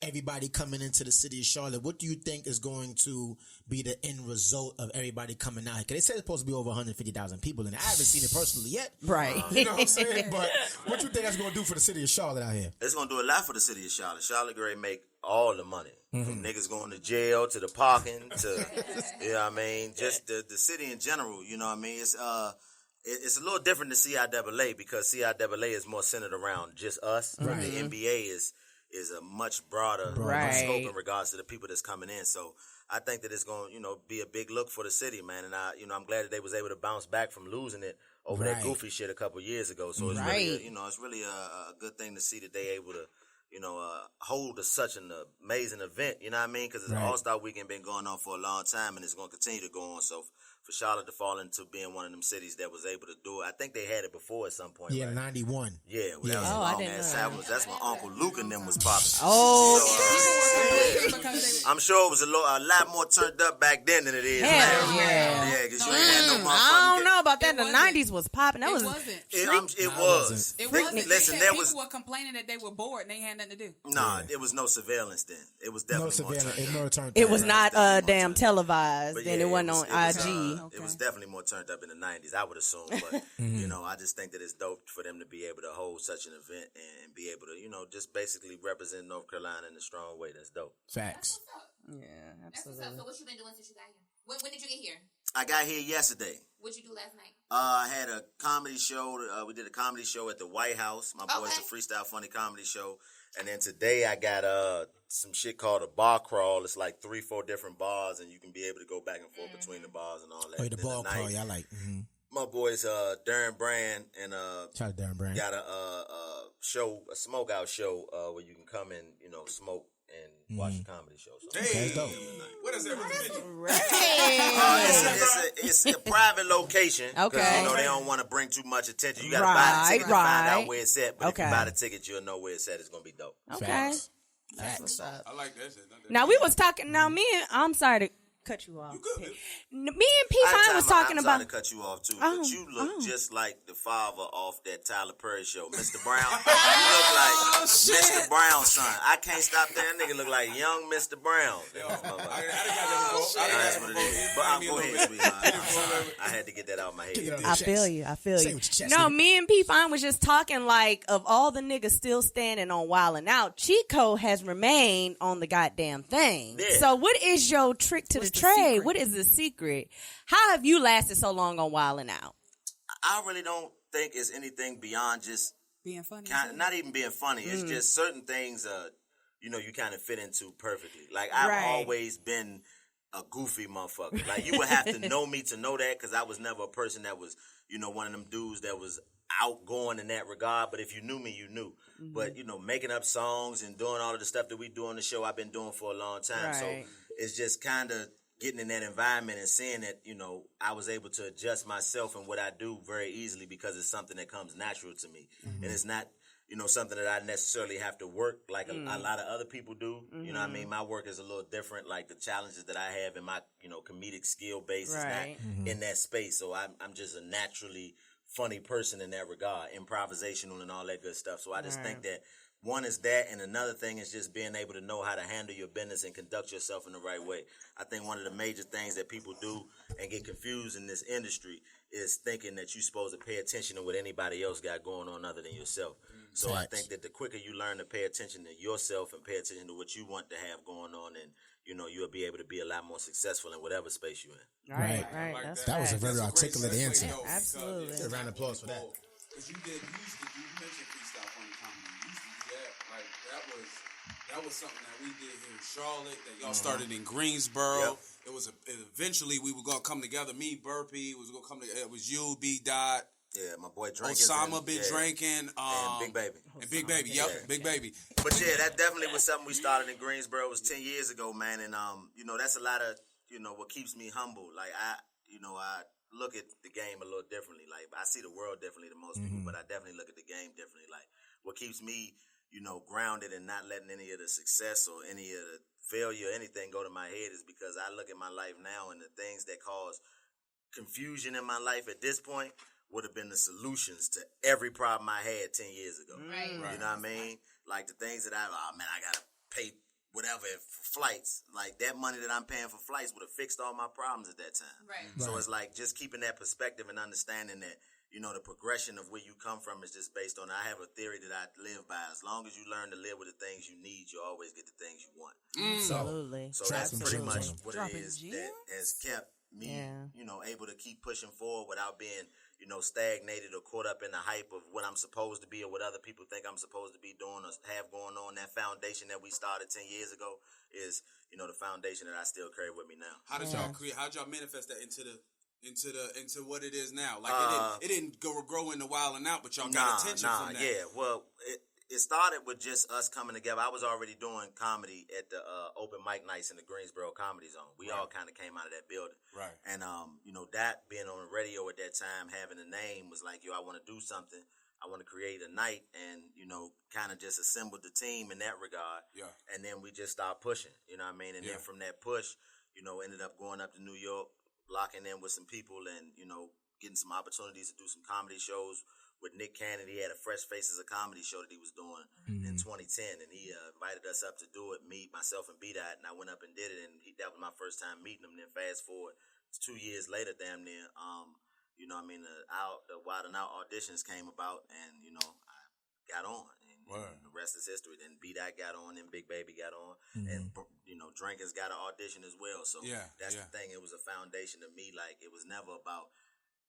everybody coming into the city of Charlotte? What do you think is going to be the end result of everybody coming out? Because they said it's supposed to be over 150,000 people, and I haven't seen it personally yet. Right. You know what I'm saying? But what you think that's going to do for the city of Charlotte out here? It's going to do a lot for the city of Charlotte. Charlotte great make all the money. From niggas going to jail to the parking to, you know what I mean, just the city in general, you know what I mean? It's a little different than CIAA because CIAA is more centered around just us. Right. The NBA is a much broader scope in regards to the people that's coming in. So I think that it's going to, you know, be a big look for the city, man. And I'm glad that they was able to bounce back from losing it over that goofy shit a couple years ago. So it's really, it's really a good thing to see that they able to, you know, hold such an amazing event. You know what I mean? Because the All-Star Weekend been going on for a long time, and it's going to continue to go on. So for Charlotte to fall into being one of them cities that was able to do it. I think they had it before at some point. Yeah, right? 91. Yeah, well, that was a long ass time. That's when Uncle Luke and them was popping. Oh, so, I'm sure it was a lot more turned up back then than it is now. Yeah, because you ain't had no I don't know about that. The 90s was popping. That was it was. Listen, there was people were complaining that they were bored and they had nothing to do. Nah, there was no surveillance then. It was definitely more turned up. It was not damn televised. Then it wasn't on IG. It was definitely more turned up in the 90s, I would assume. But, you know, I just think that it's dope for them to be able to hold such an event and be able to, you know, just basically represent North Carolina in a strong way. That's dope. Facts. Yeah, absolutely. So what you been doing since you got here? When did you get here? I got here yesterday. What'd you do last night? I had a comedy show. We did a comedy show at the White House. My boys, a freestyle funny comedy show. And then today I got some shit called a bar crawl. It's like 3-4 different bars, and you can be able to go back and forth between the bars and all that. Oh, the bar crawl, y'all like. My boys, Darren Brand and shout out Darren Brand. Got a show, a smoke out show where you can come and, you know, smoke and watch a comedy show. So. Hey, that's dope. What is that? It's a private location. Okay. You know, they don't want to bring too much attention. You got to buy the ticket to find out where it's at. But if you buy the ticket, you'll know where it's at. It's going to be dope. Okay. Facts. I like that shit. Now, we was talking, I'm sorry to cut you off. You good, Me and P Fine was talking about. I'm to cut you off too, but you look just like the father off that Tyler Perry show, Mr. Brown. You look like Mr. Brown's son. I can't stop that nigga. Look like young Mr. Brown. That's what it is. But go ahead, sweetheart. I had to get that out of my head. I feel you. No, me and P Fine was just talking like of all the niggas still standing on Wildin' Out, Chico has remained on the goddamn thing. Yeah. So what is your trick to the trade? What is the secret? How have you lasted so long on Wildin' Out? I really don't think it's anything beyond just being funny. Not even being funny. It's just certain things, you kind of fit into perfectly. Like, I've always been a goofy motherfucker. Like, you would have to know me to know that, because I was never a person that was, one of them dudes that was outgoing in that regard. But if you knew me, you knew. Mm-hmm. But, making up songs and doing all of the stuff that we do on the show, I've been doing for a long time. Right. So it's just kind of getting in that environment and seeing that, I was able to adjust myself and what I do very easily, because it's something that comes natural to me. Mm-hmm. And it's not, something that I necessarily have to work like a lot of other people do. Mm-hmm. You know what I mean? My work is a little different. Like, the challenges that I have in my, comedic skill base is not in that space. So I'm just a naturally funny person in that regard, improvisational and all that good stuff. So I just think that one is that, and another thing is just being able to know how to handle your business and conduct yourself in the right way. I think one of the major things that people do and get confused in this industry is thinking that you're supposed to pay attention to what anybody else got going on other than yourself. So I think that the quicker you learn to pay attention to yourself and pay attention to what you want to have going on, and you'll be able to be a lot more successful in whatever space you're in. Right. That was a very articulate answer. Absolutely. A round of applause for that. Because you mentioned freestyle funny comedy. You used to do that. Like, that was something that we did here in Charlotte, that y'all started in Greensboro. Yep. Eventually we were gonna come together. Me, Burpee was gonna come together. It was you, B. Dot. Yeah, my boy Drinking. Osama been drinking. And Big Baby. Big Baby, yep, Big Baby. But yeah, that definitely was something we started in Greensboro. It was 10 years ago, man. And, that's a lot of, what keeps me humble. Like, I look at the game a little differently. Like, I see the world differently than most people, but I definitely look at the game differently. Like, what keeps me, grounded and not letting any of the success or any of the failure or anything go to my head is because I look at my life now, and the things that cause confusion in my life at this point would have been the solutions to every problem I had 10 years ago. Right. You know what I mean? Like, the things that I gotta pay whatever for flights. Like, that money that I'm paying for flights would have fixed all my problems at that time. Right. So it's like just keeping that perspective and understanding that, the progression of where you come from is just based on, I have a theory that I live by. As long as you learn to live with the things you need, you always get the things you want. Absolutely. So that's pretty much what it is that has kept me, able to keep pushing forward without being, stagnated or caught up in the hype of what I'm supposed to be or what other people think I'm supposed to be doing or have going on. That foundation that we started 10 years ago is, the foundation that I still carry with me now. How did y'all create? How did y'all manifest that into what it is now? Like, it didn't grow into Wildin' Out, but y'all got attention from that. Yeah. Well, it started with just us coming together. I was already doing comedy at the open mic nights in the Greensboro Comedy Zone. We all kind of came out of that building. Right. And, that being on the radio at that time, having a name was like, I want to do something. I want to create a night and, kind of just assembled the team in that regard. Yeah. And then we just started pushing, you know what I mean? And then from that push, ended up going up to New York, locking in with some people and, getting some opportunities to do some comedy shows with Nick Cannon. He had a Fresh Faces of Comedy show that he was doing in 2010, and he invited us up to do it, myself and B-Dot, and I went up and did it, and that was my first time meeting him. Then fast forward 2 years later, damn near, the Wildin' Out auditions came about, and, I got on, and the rest is history. Then B-Dot got on, and Big Baby got on, and, Drinkin's got an audition as well, so that's the thing. It was a foundation of me. Like, it was never about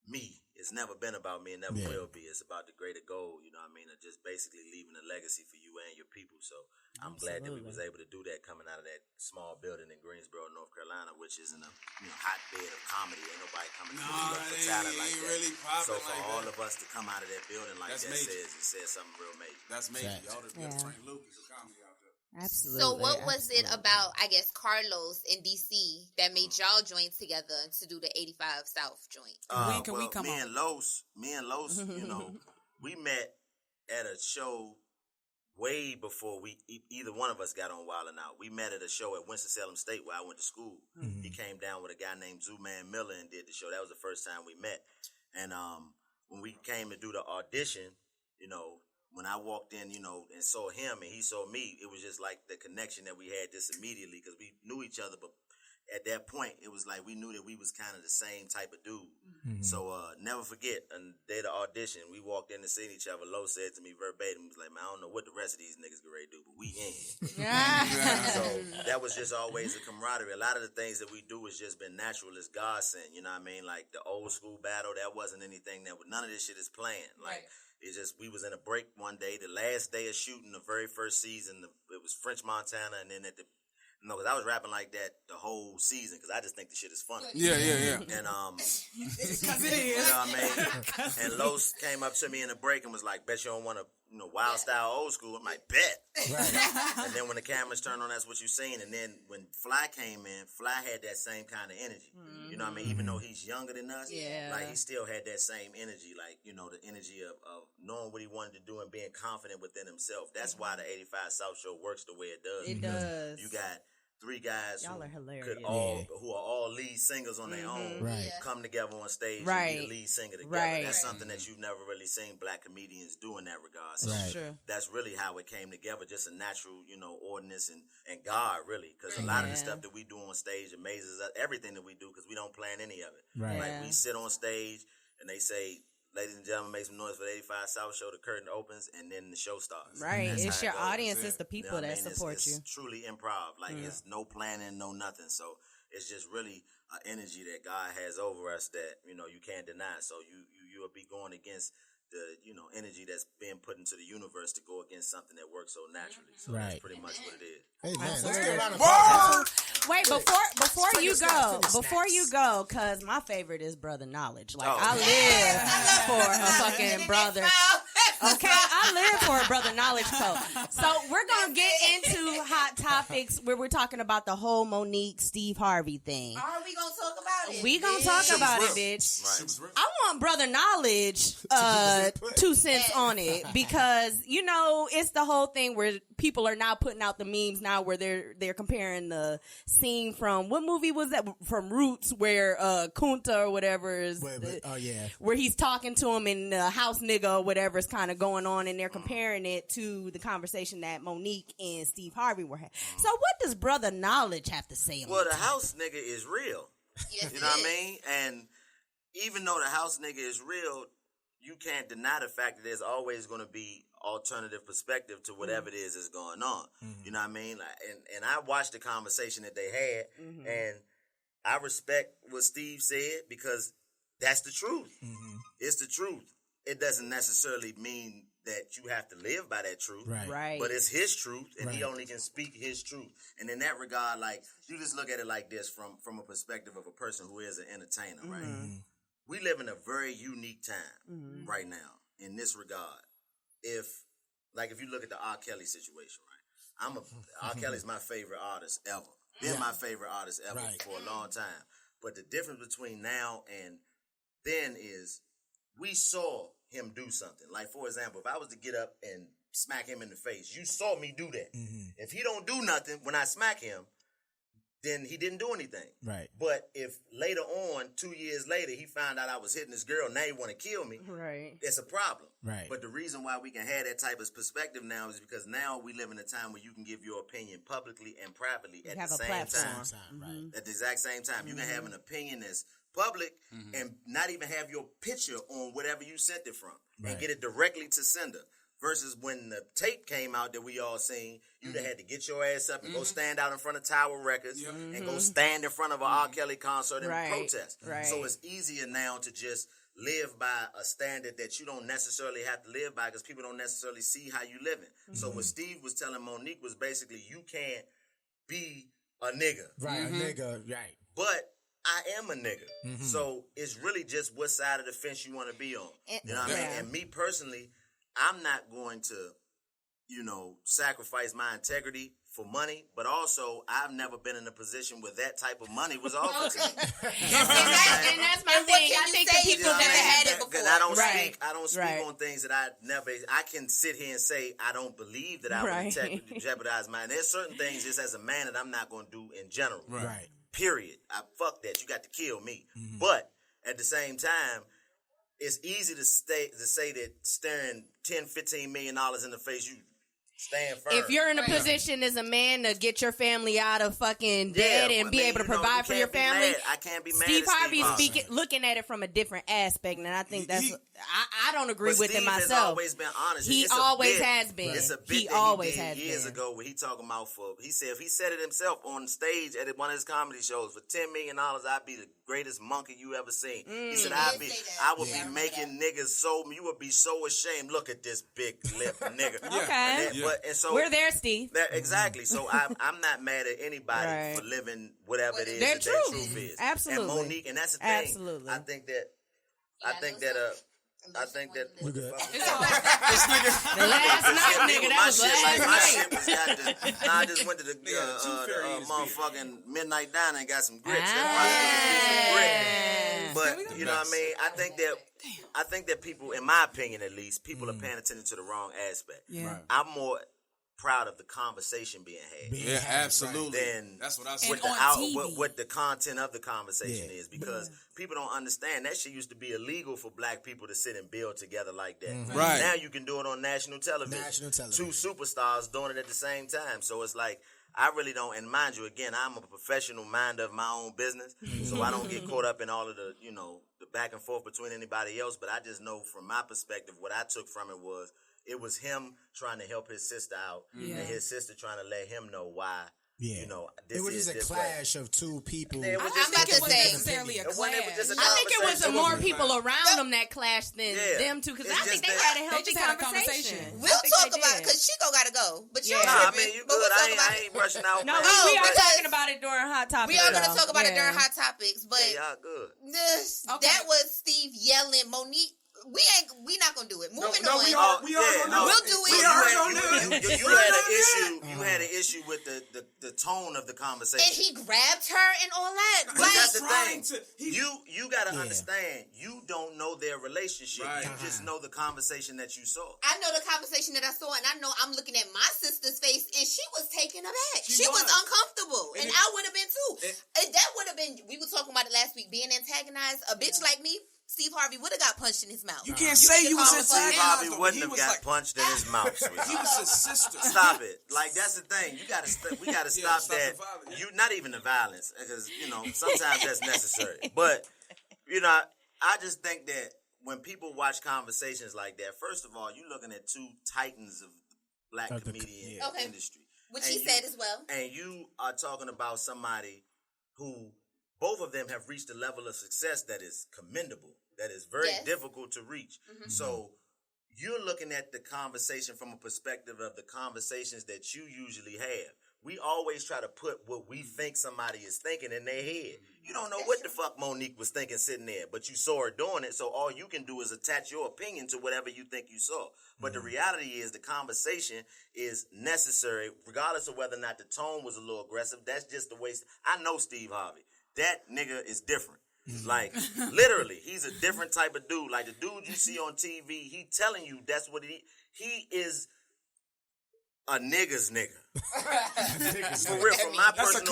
me. It's never been about me and never will be. It's about the greater goal, you know what I mean? Of just basically leaving a legacy for you and your people. So I'm glad that we was able to do that coming out of that small building in Greensboro, North Carolina, which is in a hotbed of comedy. Ain't nobody coming to look for talent like that. Really so for like all that. of us to come out of that building like that says something real major. That's major. Y'all done Frank Lucas of comedy out there. Absolutely. So what was it about, I guess, Carlos in DC that made y'all join together to do the 85 South joint? When can we come on? Me and Los, we met at a show way before either one of us got on Wild 'N Out. We met at a show at Winston-Salem State where I went to school. Mm-hmm. He came down with a guy named Zooman Miller and did the show. That was the first time we met. And when we came to do the audition, you know, when I walked in, you know, and saw him and he saw me, it was just like the connection that we had just immediately because we knew each other, but at that point, it was like we knew that we was kind of the same type of dude. Mm-hmm. So never forget, on the day of the audition, we walked in to see each other. Lo said to me verbatim, he was like, man, I don't know what the rest of these niggas get ready to do, but we in here. So that was just always a camaraderie. A lot of the things that we do has just been natural as God sent. You know what I mean? Like the old school battle, that wasn't anything none of this shit is planned. Like, it's just, we was in a break one day, the last day of shooting the very first season, it was French Montana, and then no, because I was rapping like that the whole season because I just think the shit is funny. Yeah. And Because it is. You know what I mean? And Los came up to me in the break and was like, "Bet you don't want to, wild style old school." I'm like, "Bet." Right. And then when the cameras turned on, that's what you seen. And then when Fly came in, Fly had that same kind of energy. Mm-hmm. You know what I mean? Even though he's younger than us, like he still had that same energy. Like the energy of knowing what he wanted to do and being confident within himself. That's why the 85 South Show works the way it does. It does. You got three guys Y'all are hilarious. who are all lead singers on their own, come together on stage and be the lead singer together. That's something that you've never really seen black comedians do in that regard. So that's really how it came together, just a natural, ordinance and God, really, because a lot of the stuff that we do on stage amazes us, everything that we do, because we don't plan any of it. Right. Like we sit on stage and they say, "Ladies and gentlemen, make some noise for the 85 South Show." The curtain opens, and then the show starts. Right. It's your audience. It's the people that support you. It's truly improv. Like, it's no planning, no nothing. So it's just really an energy that God has over us that, you can't deny. So you will be going against the, energy that's being put into the universe to go against something that works so naturally. So that's pretty much what it is. Hey, man, let's get around the applause. Wait, before you go, cause my favorite is Brother Knowledge. Like I live for a fucking brother. Okay, I live for a Brother Knowledge code. So we're gonna get into hot topics where we're talking about the whole Monique Steve Harvey thing. Are we gonna talk about it? We gonna talk about it, bitch. Right. I want Brother Knowledge 2 cents on it because it's the whole thing where people are now putting out the memes now where they're comparing the scene from what movie was that from Roots where Kunta or whatever is where he's talking to him and house nigga or whatever is kind of going on and they're comparing it to the conversation that Monique and Steve Harvey were having. So what does Brother Knowledge have to say on Well, the house nigga is real. Yes, you know what I mean? And even though the house nigga is real, you can't deny the fact that there's always going to be alternative perspective to whatever it is that's going on. Mm-hmm. You know what I mean? Like, and I watched the conversation that they had, and I respect what Steve said because that's the truth. Mm-hmm. It's the truth. It doesn't necessarily mean that you have to live by that truth, right? But it's his truth, and he only can speak his truth. And in that regard, like, you just look at it like this from a perspective of a person who is an entertainer, right? We live in a very unique time right now in this regard. If you look at the R. Kelly situation, right? R. Kelly's my favorite artist ever. Been my favorite artist ever for a long time. But the difference between now and then is we saw him do something. Like, for example, if I was to get up and smack him in the face, you saw me do that. Mm-hmm. If he don't do nothing when I smack him, then he didn't do anything. Right. But if later on, 2 years later, he found out I was hitting this girl, now he want to kill me, it's a problem. Right. But the reason why we can have that type of perspective now is because now we live in a time where you can give your opinion publicly and privately at the same time. Right. At the exact same time. You can have an opinion that's public and not even have your picture on whatever you sent it from and get it directly to sender. Versus when the tape came out that we all seen, you'd have had to get your ass up and go stand out in front of Tower Records and go stand in front of an R. Kelly concert and protest. Right. So it's easier now to just live by a standard that you don't necessarily have to live by because people don't necessarily see how you living. So what Steve was telling Monique was basically you can't be a nigga. Right, a nigga, right. But I am a nigga. So it's really just what side of the fence you want to be on. You know what I mean? And me personally, I'm not going to, sacrifice my integrity for money, but also I've never been in a position where that type of money was offered to me. And that's my thing. I think the people that had it before. I don't Right. speak on things that I can sit here and say I don't believe that I would jeopardize mine. There's certain things just as a man that I'm not going to do in general. Right. Period. Fuck that. You got to kill me. But at the same time, it's easy to say that staring $10, $15 million in the face, you stand firm. If you're in a position as a man to get your family out of fucking debt and be able to provide for your family, I can't be mad. Steve Harvey is looking at it from a different aspect, and I think that's. I don't agree with it myself. Steve has always been honest. He always has been. It's a bit he that always he did has years been. ago where he talking about he said if he said it himself on stage at one of his comedy shows for $10 million, I'd be the greatest monkey you ever seen. He said I would be making niggas you would be so ashamed. Look at this big lip nigga. Okay. And so we're there, Steve. Exactly. So I'm not mad at anybody for living whatever it is their that their truth is. Absolutely. And Monique, and that's the thing. Absolutely. I think that we good. The last night, nigga. That was last night. I just went to the motherfucking Midnight Diner and got some grits. But you know what I mean? I think that people, in my opinion at least, people are paying attention to the wrong aspect. Yeah. Right. I'm more proud of the conversation being had. Yeah, absolutely. Then that's what I said. What the content of the conversation is, because people don't understand that shit used to be illegal for black people to sit and build together like that. Right. Now you can do it on national television. Two superstars doing it at the same time. So it's like, I really don't, and mind you, again, I'm a professional minder of my own business, so I don't get caught up in all of the, the back and forth between anybody else, but I just know from my perspective, what I took from it was him trying to help his sister out, and his sister trying to let him know why. Yeah, it was just a clash of two people. I think it wasn't necessarily a clash. I think it was more people around them that clashed than them two, because I think they had a healthy conversation. We'll talk about it, because Chico got to go. But you you good. I ain't rushing out. No, we are talking about it during Hot Topics. We are going to talk about it during Hot Topics, but y'all good. That was Steve yelling, Monique. We not gonna do it. Moving on. We are gonna we'll do it. We are gonna do it. You had an issue. You had an issue with the tone of the conversation. And he grabbed her and all that. But that's the thing. You gotta understand. You don't know their relationship. Right. You just know the conversation that you saw. I know the conversation that I saw, and I know I'm looking at my sister's face, and she was taken aback. She was uncomfortable, and I would have been too. That would have been. We were talking about it last week. Being antagonized, a bitch like me. Steve Harvey would have got punched in his mouth. You can't say you was antagonized. Steve Harvey wouldn't have got punched in his mouth. He was his sister. Stop it. Like, that's the thing. We gotta stop that. Not even the violence, because sometimes that's necessary. But I just think that when people watch conversations like that, first of all, you're looking at two titans of black comedian industry, which he said as well. And you are talking about somebody who. Both of them have reached a level of success that is commendable, that is very difficult to reach. Mm-hmm. So you're looking at the conversation from a perspective of the conversations that you usually have. We always try to put what we think somebody is thinking in their head. You don't know what the fuck Monique was thinking sitting there, but you saw her doing it, so all you can do is attach your opinion to whatever you think you saw. But the reality is the conversation is necessary, regardless of whether or not the tone was a little aggressive. That's just the way. I know Steve Harvey. That nigga is different. Like, literally, he's a different type of dude. Like, the dude you see on TV, he telling you that's what he is a nigga's nigga. For real, from my personal,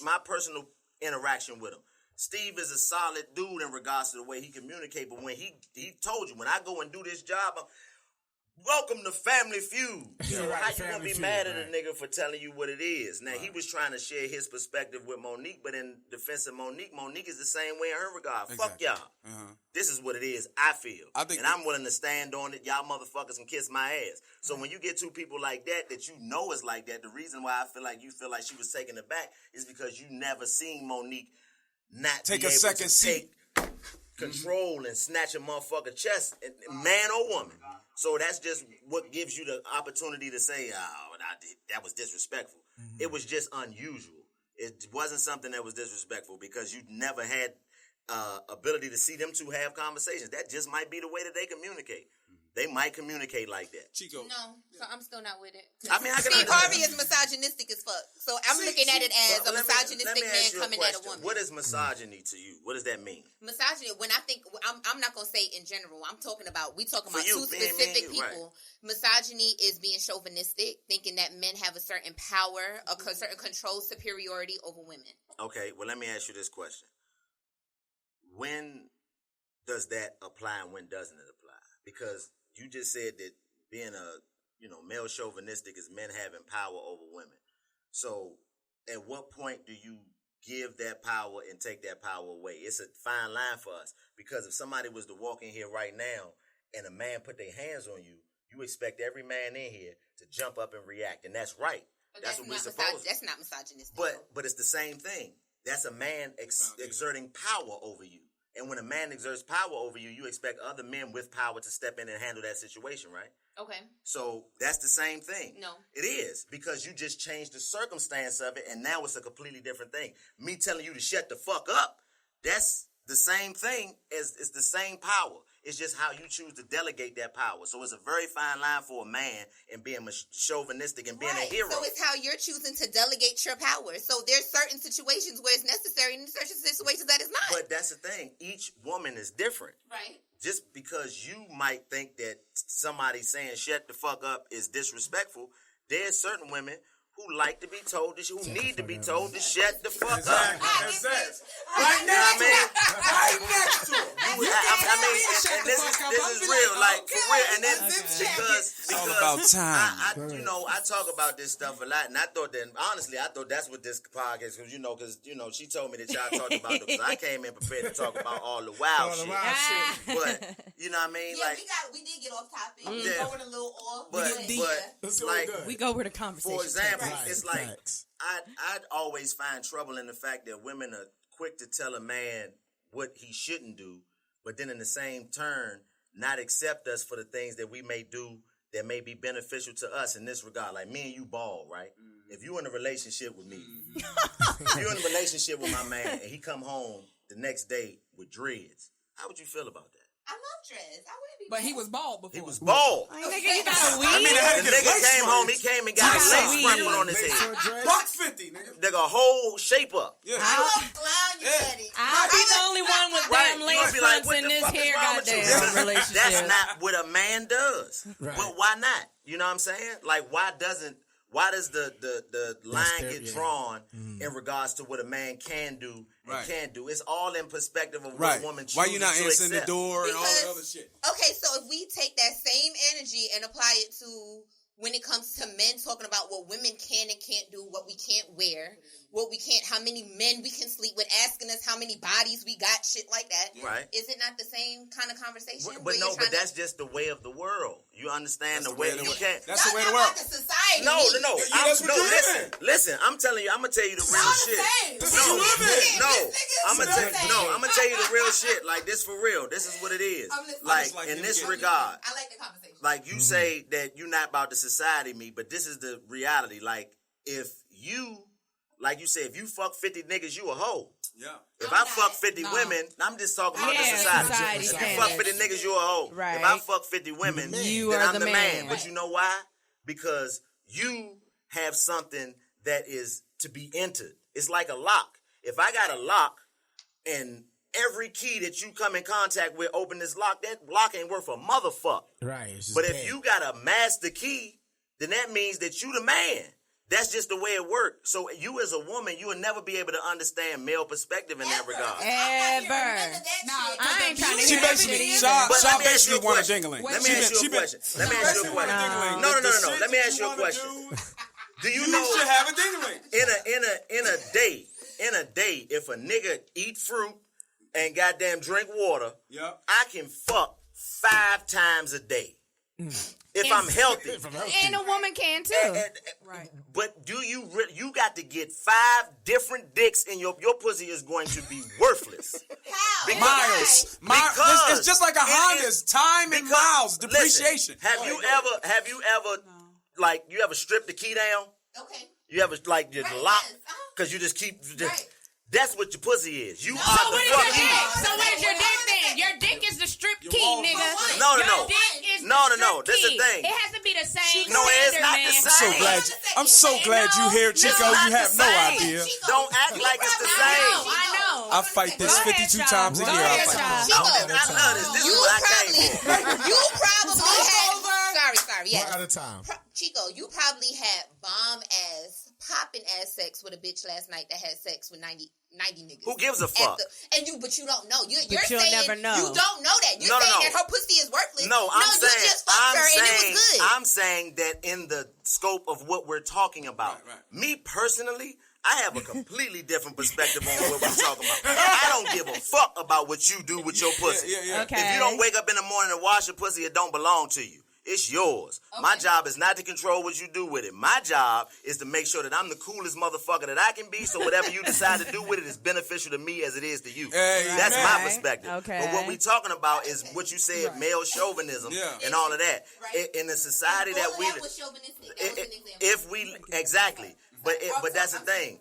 my personal interaction with him. Steve is a solid dude in regards to the way he communicates, but when he told you, when I go and do this job, welcome to Family Feud. So how you gonna be mad at a nigga for telling you what it is? Now, he was trying to share his perspective with Monique, but in defense of Monique is the same way in her regard. Fuck y'all. This is what it is, I feel. And I'm willing to stand on it. Y'all motherfuckers can kiss my ass. So when you get two people like that you know is like that, the reason why I feel like you feel like she was taken aback is because you never seen Monique not take a second seat. Control and snatch a motherfucker chest, man or woman. So that's just what gives you the opportunity to say, that was disrespectful. Mm-hmm. It was just unusual. It wasn't something that was disrespectful because you never had ability to see them two have conversations. That just might be the way that they communicate. they might communicate like that. Chico. No, so I'm still not with it. I mean, I can Steve Harvey is misogynistic as fuck. So I'm looking at it as a misogynistic man coming at a woman. What is misogyny to you? What does that mean? Misogyny, when I think, I'm not going to say in general. We talking about two being specific me, people. Right. Misogyny is being chauvinistic, thinking that men have a certain power, a certain control superiority over women. Okay, well, let me ask you this question. When does that apply and when doesn't it apply? Because you just said that being male chauvinistic is men having power over women. So at what point do you give that power and take that power away? It's a fine line for us, because if somebody was to walk in here right now and a man put their hands on you, you expect every man in here to jump up and react, and that's right. That's what we're supposed to. That's not misogynistic. But it's the same thing. That's a man exerting power over you. And when a man exerts power over you, you expect other men with power to step in and handle that situation, right? Okay. So that's the same thing. No. It is, because you just changed the circumstance of it, and now it's a completely different thing. Me telling you to shut the fuck up, that's the same thing. It's the same power. It's just how you choose to delegate that power. So it's a very fine line for a man and being chauvinistic and being a hero. So it's how you're choosing to delegate your power. So there's certain situations where it's necessary and certain situations that it's not. But that's the thing. Each woman is different. Right. Just because you might think that somebody saying shut the fuck up is disrespectful, there's certain women who like to be told, who need to be told to shut the fuck up. Right next to him. Right next to him. I mean, and this is real, like, for real. And then because all about time. I talk about this stuff a lot, and I thought that's what this podcast, because she told me that y'all talked about it, because I came in prepared to talk about all the wild shit. But you know what I mean? Yeah, like, we did get off topic. We going a little off. But like, we go where the conversation. For example, it's like I'd always find trouble in the fact that women are quick to tell a man what he shouldn't do, but then in the same turn not accept us for the things that we may do that may be beneficial to us in this regard. Like me and you bald, right? If you in a relationship with me, if you're in a relationship with my man and he come home the next day with dreads, how would you feel about that? I love dreads. I wouldn't be. But he was bald before. He was bald. Nigga, you got a weave? I mean, the nigga came home. He came and got a lace front put on his head. Box 50, nigga. Nigga, a whole shape up. Yeah. I love clown you, Daddy. I'll be the only one with damn lace fronts in this hair goddamn relationship. That's not what a man does. Right. Well, why not? You know what I'm saying? Like, why does the line get drawn in regards to what a man can do and can't do? It's all in perspective of what a woman chooses. Why you not answering accept. the door and all that other shit? Okay, so if we take that same energy and apply it to when it comes to men talking about what women can and can't do, what we can't wear, what we can't, how many men we can sleep with, asking us how many bodies we got, shit like that. Right. Is it not the same kind of conversation? But that's just the way of the world. You understand the way you can't. That's the way of the world. Like a society. No. Listen. I'm gonna tell you the real shit. I'm gonna tell you the real shit. Like, this for real. This is what it is. Like, in this regard. I like the conversation. Like, you say that you're not about the society me, but this is the reality. Like, if you, like you say, if you fuck 50 niggas, you a hoe. Yeah. If I fuck 50 women, I'm just talking about the society. If you fuck 50 niggas, you a hoe. Right. If I fuck 50 women, then I'm the man. But you know why? Because you have something that is to be entered. It's like a lock. If I got a lock and every key that you come in contact with open this lock, that lock ain't worth a motherfucker. Right. But if you got a master key, then that means that you the man. That's just the way it works. So you as a woman, you will never be able to understand male perspective in that regard. Ever. I ain't trying to She hear that basically, shit Shaw either. basically wanted dingling. Let me ask you a question. No. Let me ask you a question. Do you know? You should have a dingling. In a day, if a nigga eat fruit and goddamn drink water, I can fuck 5 times a day. If I'm healthy. And a woman can too. Right. But do you got to get 5 different dicks in your pussy is going to be worthless. How? Miles. It's just like a Honda's time and miles depreciation. Listen, have you ever like you ever stripped the key down? Okay. You ever like just lock because you just keep That's what your pussy is. You are the fucking. So what is your dick then? Your dick is the strip key, nigga. No. Your dick is No. This is the thing. It has to be the same. No, it's not the same. I'm so glad you here, Chico. You have no idea. Don't act like it's the same. I know. I fight this 52 times a year. I love this. This is what I came for. You probably had. Sorry. Yeah. One at a time. Chico, you probably had bomb ass, popping ass sex with a bitch last night that had sex with 90 niggas. Who gives a fuck? But you don't know. You're you'll saying never know. You don't know that. You're saying that her pussy is worthless. No, I'm you just fucked her and it was good. I'm saying that in the scope of what we're talking about, me personally, I have a completely different perspective on what we're talking about. I don't give a fuck about what you do with your pussy. Okay. If you don't wake up in the morning and wash your pussy, it don't belong to you. It's yours. Okay. My job is not to control what you do with it. My job is to make sure that I'm the coolest motherfucker that I can be, so whatever you decide to do with it is beneficial to me as it is to you. That's my perspective. Okay. But what we're talking about is what you said, male chauvinism and all of that. In the society that we exactly. But that's the thing.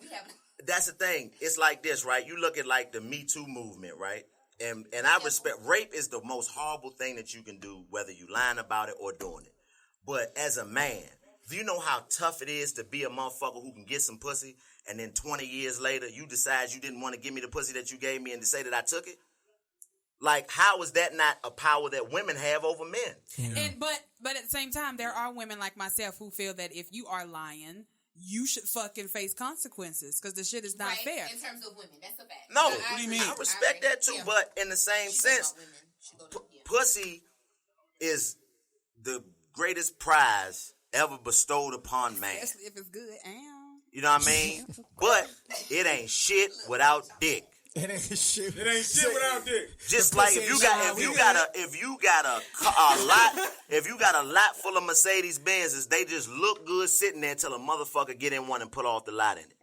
That's the thing. It's like this, right? You look at like the Me Too movement, right? And I respect, rape is the most horrible thing that you can do, whether you lying about it or doing it. But as a man, do you know how tough it is to be a motherfucker who can get some pussy, and then 20 years later, you decide you didn't want to give me the pussy that you gave me and to say that I took it? Like, how is that not a power that women have over men? Yeah. But at the same time, there are women like myself who feel that if you are lying, you should fucking face consequences because the shit is not fair. In terms of women, that's a fact. No, what do you mean? I respect that too, but in the same sense, pussy is the greatest prize ever bestowed upon man. Especially if it's good. You know what I mean? But it ain't shit without dick. It ain't shit. It ain't shit without dick. Just like if you got a lot full of Mercedes Benzes, they just look good sitting there until a motherfucker get in one and pull off the lot in it.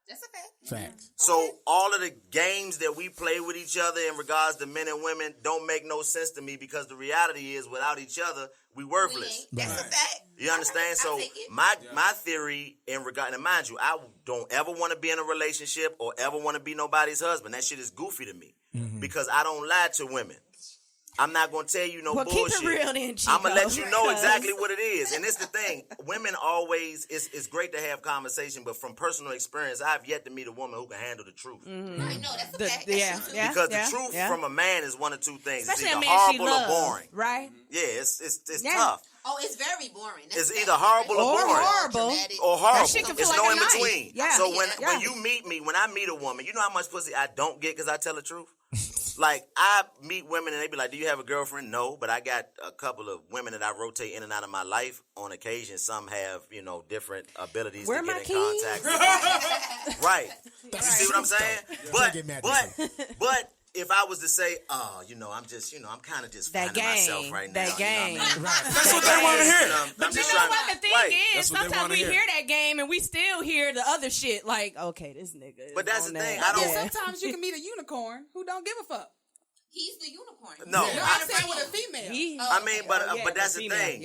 That's a fact. Facts. So all of the games that we play with each other in regards to men and women don't make no sense to me because the reality is without each other, we worthless. That's a fact. You understand? So my theory in regard, and mind you, I don't ever want to be in a relationship or ever want to be nobody's husband. That shit is goofy to me because I don't lie to women. I'm not going to tell you no bullshit. Keep it real then, Chico. I'm going to let you know exactly what it is. And it's the thing. Women always, it's great to have conversation, but from personal experience, I've yet to meet a woman who can handle the truth. Mm-hmm. I know, that's a fact. Because the truth from a man is one of two things. Especially it's either a man horrible or boring. Right? Yeah, it's tough. Oh, it's very boring. It's either horrible or boring. Or horrible. It's no in between. Yeah. So when you meet me, when I meet a woman, you know how much pussy I don't get because I tell the truth? Like, I meet women and they be like, do you have a girlfriend? No, but I got a couple of women that I rotate in and out of my life on occasion. Some have, different abilities to get in contact with. Right. You see what I'm saying? But if I was to say, I'm kind of just finding myself right now. That game. That's what they want to hear. But you know what the thing is? Sometimes we hear that game and we still hear the other shit. Like, okay, this nigga. But that's the thing. Sometimes you can meet a unicorn who don't give a fuck. He's the unicorn. No, I'm saying with a female. But that's the thing.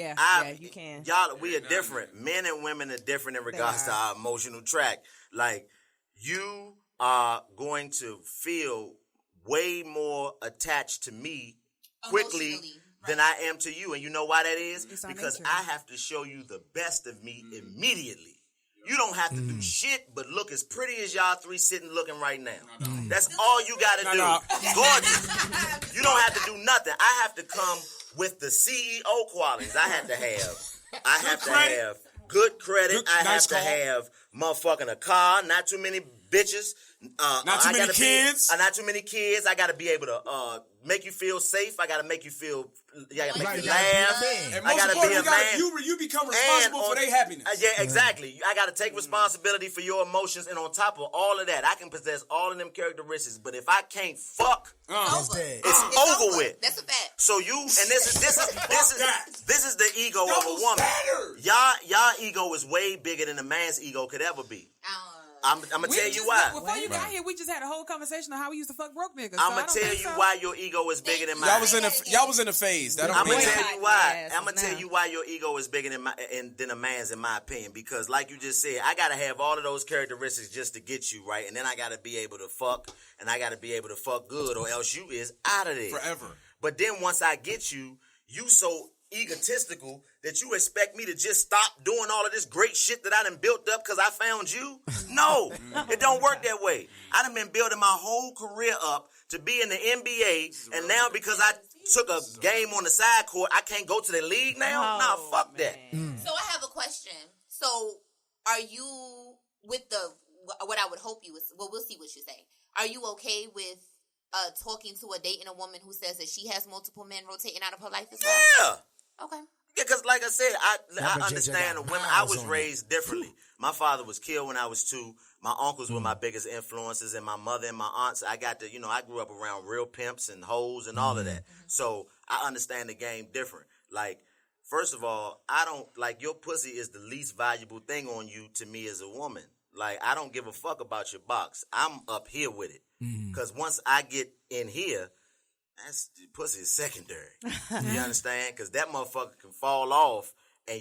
You can. Y'all, we are different. Men and women are different in regards to our emotional track. Like, you are going to feel way more attached to me quickly than I am to you. And you know why that is? Because I have to show you the best of me immediately. You don't have to do shit but look as pretty as y'all three sitting looking right now. That's all you got to do. Gorgeous. You don't have to do nothing. I have to come with the CEO qualities. I have to have good credit. I have to have motherfucking a car, not too many bitches. Not too many kids. Not too many kids. I got to be able to make you feel safe. I got to make you feel. I got to make you laugh. And I got to be a man. You become responsible for their happiness. Yeah, exactly. I got to take responsibility for your emotions, and on top of all of that, I can possess all of them characteristics. But if I can't fuck, it's over with. That's a fact. So this is the ego of a woman. Y'all ego is way bigger than a man's ego could ever be. I'm gonna tell you why. Before you got here, we just had a whole conversation on how we used to fuck broke niggas. I'm gonna tell you why your ego is bigger than mine. Y'all was in a phase. I'm gonna tell you why. I'm gonna tell you why your ego is bigger than a man's, in my opinion. Because, like you just said, I gotta have all of those characteristics just to get you right, and then I gotta be able to fuck, and I gotta be able to fuck good, or else you is out of there forever. But then once I get you, you so egotistical that you expect me to just stop doing all of this great shit that I done built up because I found you? No, it don't work that way. I done been building my whole career up to be in the NBA, and now because I took a game on the side court, I can't go to the league now? Nah, fuck that. So I have a question. So are you with what I would hope you was, well, we'll see what you say. Are you okay with talking to a dating a woman who says that she has multiple men rotating out of her life as well? Yeah. Okay. Yeah, because like I said, I understand the women. I was raised differently. My father was killed when I was 2. My uncles were my biggest influences, and my mother and my aunts. I grew up around real pimps and hoes and all of that. So I understand the game different. Like, first of all, I don't, like, your pussy is the least valuable thing on you to me as a woman. Like, I don't give a fuck about your box. I'm up here with it. Because once I get in here, pussy is secondary. You understand? Because that motherfucker can fall off, and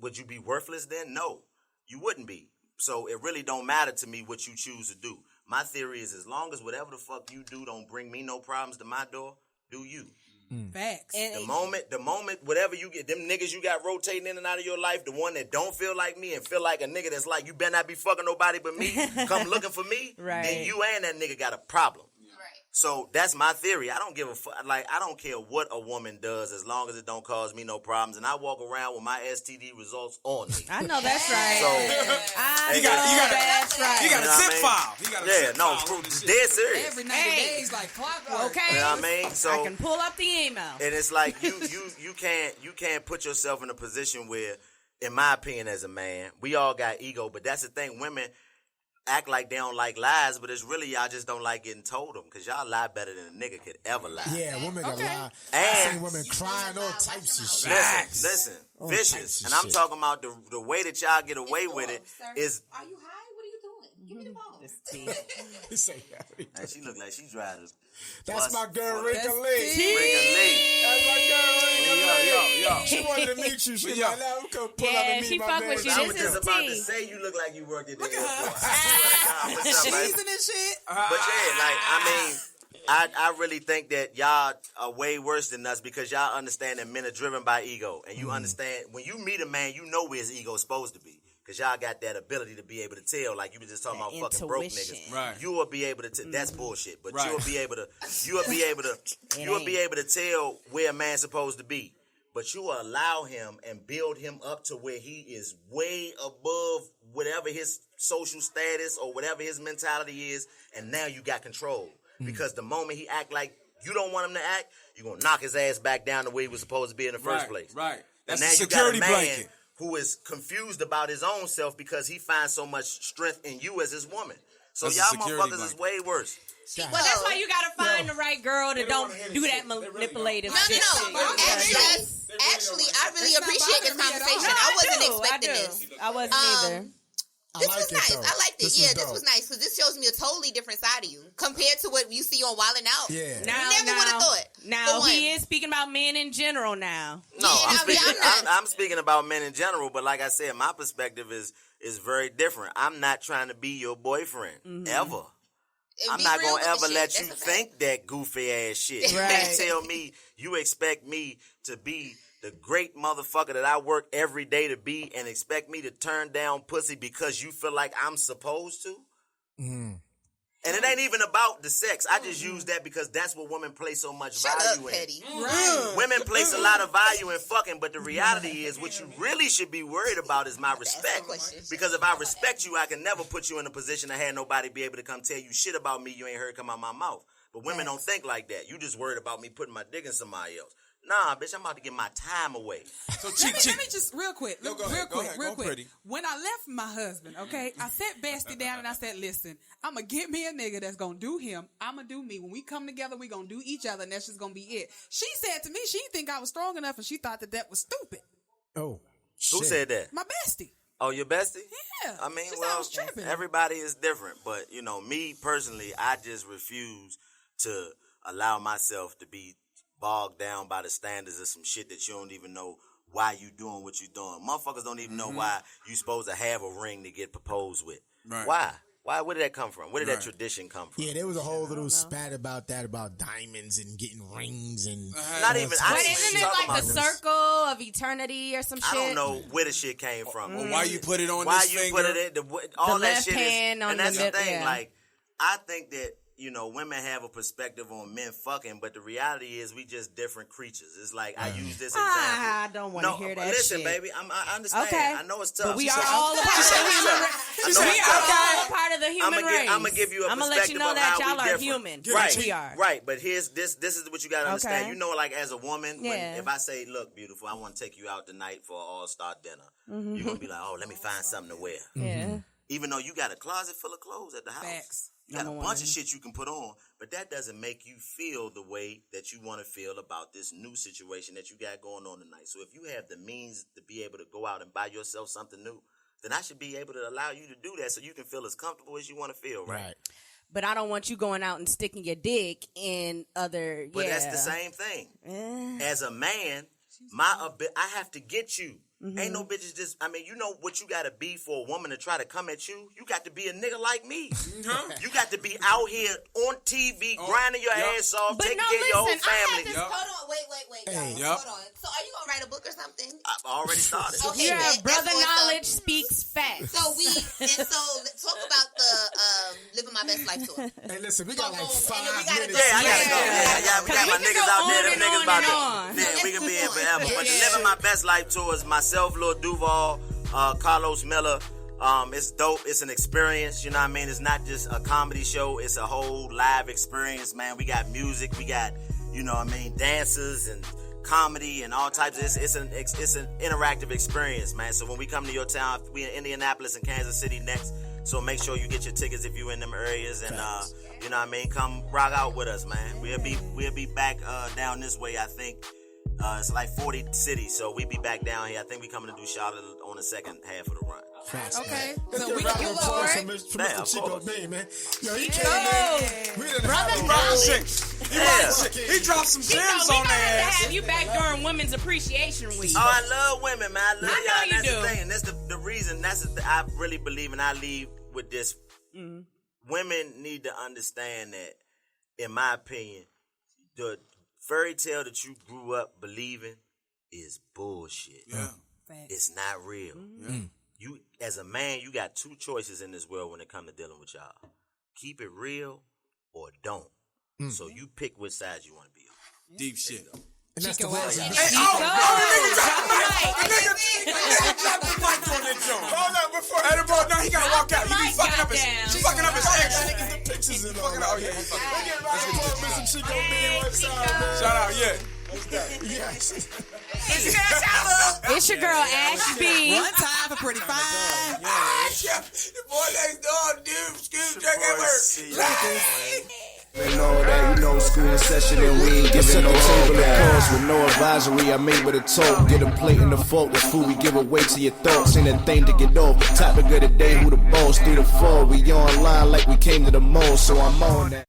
would you be worthless then? No, you wouldn't be. So it really don't matter to me what you choose to do. My theory is, as long as whatever the fuck you do don't bring me no problems to my door, do you. Facts. The moment, whatever you get, them niggas you got rotating in and out of your life, the one that don't feel like me and feel like a nigga that's like, you better not be fucking nobody but me, come looking for me, then you and that nigga got a problem. So that's my theory. I don't give a fuck. Like, I don't care what a woman does as long as it don't cause me no problems. And I walk around with my STD results on me. I know that's right. So You got a zip file. Dead serious. Every 90 days, like clockwork. Okay. You know what I mean? So I can pull up the email. And it's like you can't put yourself in a position where, in my opinion, as a man, we all got ego, but that's the thing. Women act like they don't like lies, but it's really y'all just don't like getting told them, because y'all lie better than a nigga could ever lie. Yeah, women can lie. And I seen women crying all types of shit. Listen, vicious. And I'm talking about the way that y'all get away with it is. Are you high? What are you doing? Give me the phone. She look like she's driving. That's my girl, Rika Lee. Rika Lee. That's my girl, Rika Lee. Yo. She wanted to meet you. She like, now we come pull up and meet she my fuck man. with you. I This was is just about to tea. say you look like you worked at the Look at airport. Cheesing and shit. But yeah, like, I mean, I really think that y'all are way worse than us, because y'all understand that men are driven by ego. And you understand, when you meet a man, you know where his ego is supposed to be. Because y'all got that ability to be able to tell, like you were just talking about fucking broke niggas. Right. You will be able to that's bullshit. But you will be able to tell where a man's supposed to be. But you will allow him and build him up to where he is way above whatever his social status or whatever his mentality is, and now you got control. Because the moment he act like you don't want him to act, you're gonna knock his ass back down the way he was supposed to be in the first place. Right. That's And the now you got a security man blanket. who is confused about his own self because he finds so much strength in you as his woman. So That's a y'all security motherfuckers is blanket. way worse. Well, that's why you gotta find the right girl that don't do that manipulative shit. No. Actually, I really appreciate this conversation. I wasn't expecting this. I wasn't either. This was nice. I liked it. Yeah, this was nice, because this shows me a totally different side of you compared to what you see on Wild 'N Out. Yeah. Never would have thought. Now he is speaking about men in general now. No, Yeah, I'm speaking about men in general, but like I said, my perspective is very different. I'm not trying to be your boyfriend ever. I'm not gonna ever let you think that goofy ass shit. You can't tell me you expect me to be the great motherfucker that I work every day to be and expect me to turn down pussy because you feel like I'm supposed to. And it ain't even about the sex. I just use that because that's what women place so much value in. Petty. Women place a lot of value in fucking, but the reality is what you really should be worried about is my respect. Because if I respect you, I can never put you in a position to have nobody be able to come tell you shit about me you ain't heard come out my mouth. But women don't think like that. You just worried about me putting my dick in somebody else. Nah, bitch, I'm about to get my time away. So let me just real quick. Real quick. When I left my husband, okay, I sat Basti down and I said, listen, I'm going to get me a nigga that's going to do him. I'm going to do me. When we come together, we going to do each other, and that's just going to be it. She said to me, she didn't think I was strong enough, and she thought that was stupid. Oh, shit. Who said that? My bestie. Oh, your bestie? Yeah. I mean, She well, said I was tripping. everybody is different. But, you know, me personally, I just refuse to allow myself to be bogged down by the standards of some shit that you don't even know why you doing what you doing. Motherfuckers don't even know why you supposed to have a ring to get proposed with. Right. Why Where did that come from? Where did that tradition come from? Yeah, there was a whole little spat about that, about diamonds and getting rings and not even. But isn't it like the circle of eternity or some shit? I don't know where the shit came from. Or why you put it on why this you finger? Put it in all the that left shit hand is, on and that's the the thing. yeah. Like, I think that women have a perspective on men fucking, but the reality is we just different creatures. It's like I use this example. I don't want to hear that listen, shit. baby, I understand. Okay. I know it's tough. But we are all a part of the human race. We are all a part of the human race. I'm gonna give you a I'm gonna perspective let you know of that how y'all we are different. human. Right, we are. Right, but this is what you gotta understand. Okay. You know, like as a woman, Yeah. if I say, "Look, beautiful, I want to take you out tonight for an all-star dinner," you're gonna be like, "Oh, let me find something to wear." Yeah. Even though you got a closet full of clothes at the house. Facts. You got a bunch of shit you can put on, but that doesn't make you feel the way that you want to feel about this new situation that you got going on tonight. So if you have the means to be able to go out and buy yourself something new, then I should be able to allow you to do that so you can feel as comfortable as you want to feel, right? But I don't want you going out and sticking your dick in other. But that's the same thing. As a man, I have to get you. Ain't no bitches just, you know what you gotta be for a woman to try to come at you? You got to be a nigga like me. You got to be out here on TV, grinding your ass off, taking care of your whole family. Hold on, wait, y'all. Hold on. So are you gonna write a book or something? I've already started. Okay, yeah, brother knowledge speaks facts. So talk about the Living My Best Life tour. Hey, listen, we got like 5 minutes. Yeah, I gotta go. Yeah, we got my niggas out there. Them niggas about to. Yeah, we can be here forever. But the Living My Best Life tour is myself, Lil Duval, Carlos Miller. It's dope. It's an experience. You know what I mean? It's not just a comedy show. It's a whole live experience, man. We got music. We got, dancers and comedy and all types. It's an interactive experience, man. So when we come to your town, we in Indianapolis and Kansas City next. So make sure you get your tickets if you in them areas, and come rock out with us, man. We'll be back down this way. I think it's like 40 cities, so we be back down here. I think we coming to do Charlotte on the second half of the run. Okay, so we can go for it. Mr. Chico, man. Yo, he came in. We didn't He dropped some gems on that. there. To have you back during Women's Appreciation Week. Oh, I love women, man. I love y'all. I know you That's do. the thing, and that's the reason. I really believe, and I leave with this. Women need to understand that, in my opinion, the fairy tale that you grew up believing is bullshit. Yeah. It's not real. You, as a man, you got 2 choices in this world when it comes to dealing with y'all. Keep it real or don't. So you pick which side you want to be on. Deep shit. And that's the Chico, way. Hold on, before no, he gotta walk out. He be fucking up his ex. Pictures and all. Oh yeah, he fucking up. Mr. Chico, man, what's up, man? Shout out, yeah. Yes. It's your girl Ash B. One time for Pretty Fine. The boy next door, dude, excuse me, And all that, school in session and we ain't giving no table of calls with no advisory. I'm able to talk, get a plate and a fork. The food we give away to your thoughts, ain't a thing to get off. Topic of the day, who the boss, 3 to 4. We online like we came to the mall, so I'm on that.